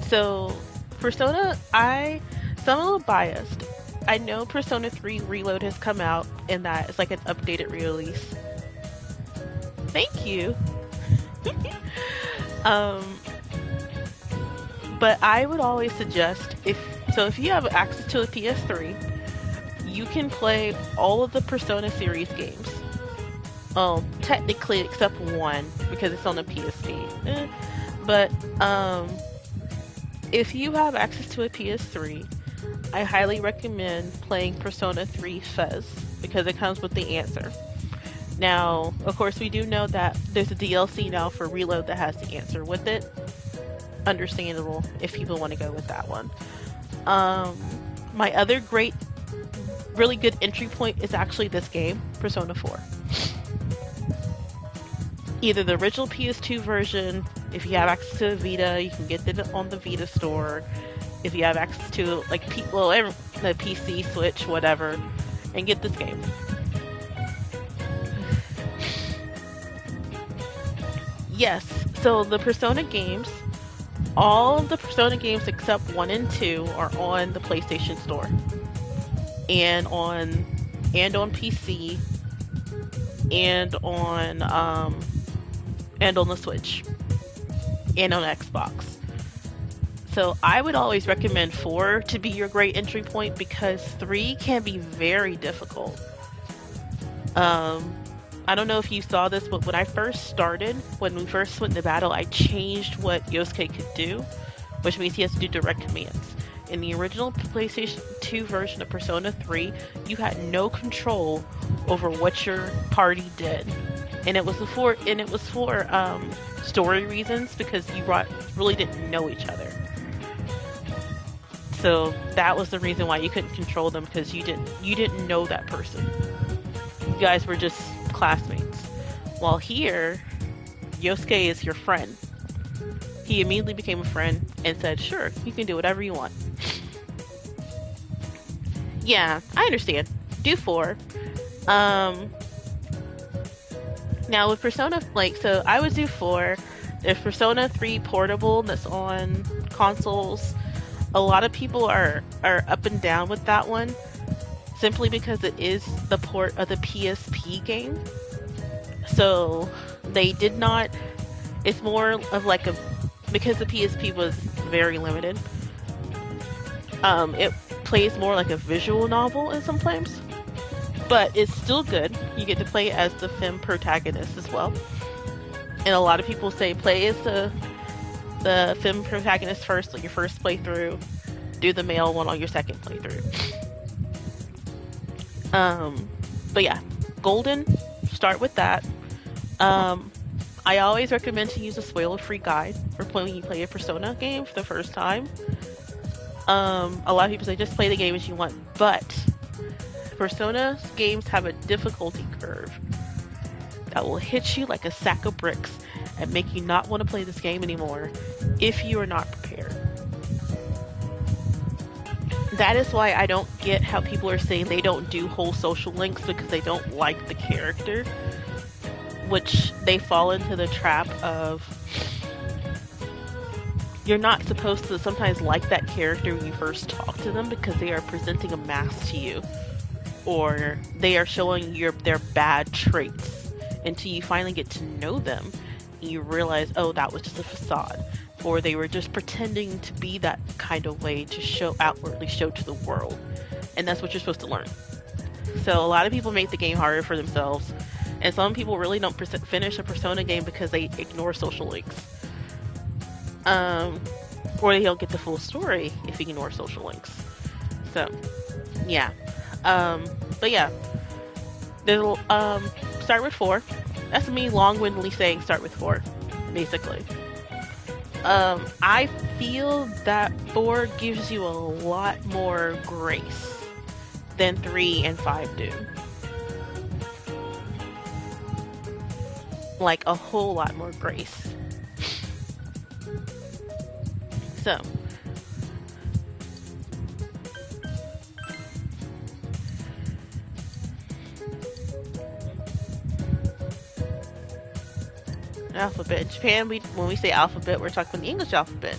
So Persona, I'm a little biased. I know Persona 3 Reload has come out and that it's like an updated release. Thank you. But I would always suggest if you have access to a PS3, you can play all of the Persona series games. Technically except one because it's on the PSP. But if you have access to a PS3, I highly recommend playing Persona 3 Fez because it comes with the answer. Now, of course, we do know that there's a DLC now for Reload that has the answer with it. Understandable if people want to go with that one. My other really good entry point is actually this game, Persona 4. Either the original PS2 version, if you have access to a Vita, you can get it on the Vita store. If you have access to the PC, Switch, whatever, and get this game. Yes, so the Persona games, all of the Persona games except 1 and 2 are on the PlayStation Store. And on PC and on the Switch and on Xbox. So I would always recommend 4 to be your great entry point because 3 can be very difficult. I don't know if you saw this, but when I first started, when we first went into battle, I changed what Yosuke could do, which means he has to do direct commands. In the original PlayStation 2 version of Persona 3, you had no control over what your party did. And it was for story reasons because you really didn't know each other. So that was the reason why you couldn't control them because you didn't know that person. You guys were just classmates. While here, Yosuke is your friend. He immediately became a friend and said, "Sure, you can do whatever you want." Yeah, I understand. Do 4. Now with Persona, like, so I would do 4. There's Persona 3 Portable that's on consoles. A lot of people are up and down with that one, simply because it is the port of the PSP game. So they did not. It's more of like a, because the PSP was very limited. It plays more like a visual novel in some places, but it's still good. You get to play as the femme protagonist as well. And a lot of people say play as the femme protagonist first, like your first playthrough. Do the male one on your second playthrough. But yeah, Golden, start with that. I always recommend to use a spoiler-free guide for when you play a Persona game for the first time. A lot of people say just play the game as you want, but Persona games have a difficulty curve that will hit you like a sack of bricks and make you not want to play this game anymore if you are not prepared. That is why I don't get how people are saying they don't do whole social links, because they don't like the character, which they fall into the trap of you're not supposed to sometimes like that character when you first talk to them, because they are presenting a mask to you, or they are showing their bad traits until you finally get to know them and you realize, oh, that was just a facade, or they were just pretending to be that kind of way to outwardly show to the world. And that's what you're supposed to learn. So a lot of people make the game harder for themselves, and some people really don't finish a Persona game because they ignore social links. Or they don't get the full story if you ignore social links. So, yeah. But yeah. There's, start with 4. That's me long-windedly saying start with 4, basically. I feel that 4 gives you a lot more grace than 3 and 5 do. Like, a whole lot more grace. So, alphabet. In Japan, when we say alphabet, we're talking about the English alphabet,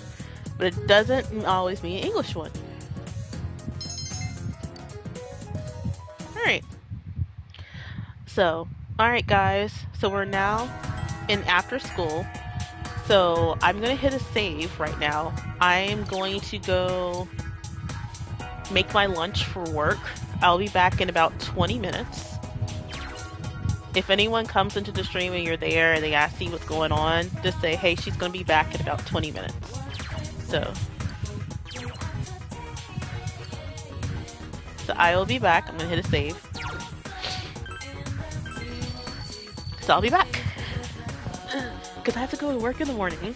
but it doesn't always mean an English one. Alright. So, alright guys, so we're now in after school. So I'm going to hit a save right now. I'm going to go make my lunch for work. I'll be back in about 20 minutes. If anyone comes into the stream and you're there and they ask you what's going on, just say, hey, she's going to be back in about 20 minutes. So I will be back. I'm going to hit a save. So I'll be back. Because I have to go to work in the morning.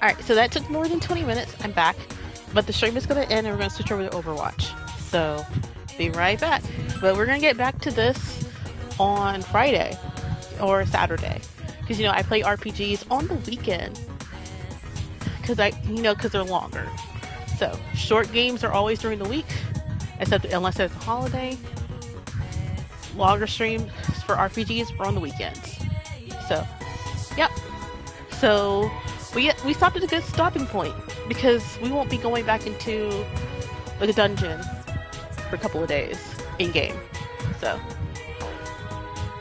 Alright, so that took more than 20 minutes. I'm back. But the stream is going to end and we're going to switch over to Overwatch. So, be right back. But we're going to get back to this on Friday or Saturday. Because, I play RPGs on the weekend. Because they're longer. So, short games are always during the week. Unless it's a holiday. Longer streams for RPGs are on the weekends. So, yep. So, we stopped at a good stopping point because we won't be going back into the dungeon for a couple of days in game. So,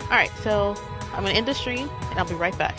alright, so I'm gonna end the stream and I'll be right back.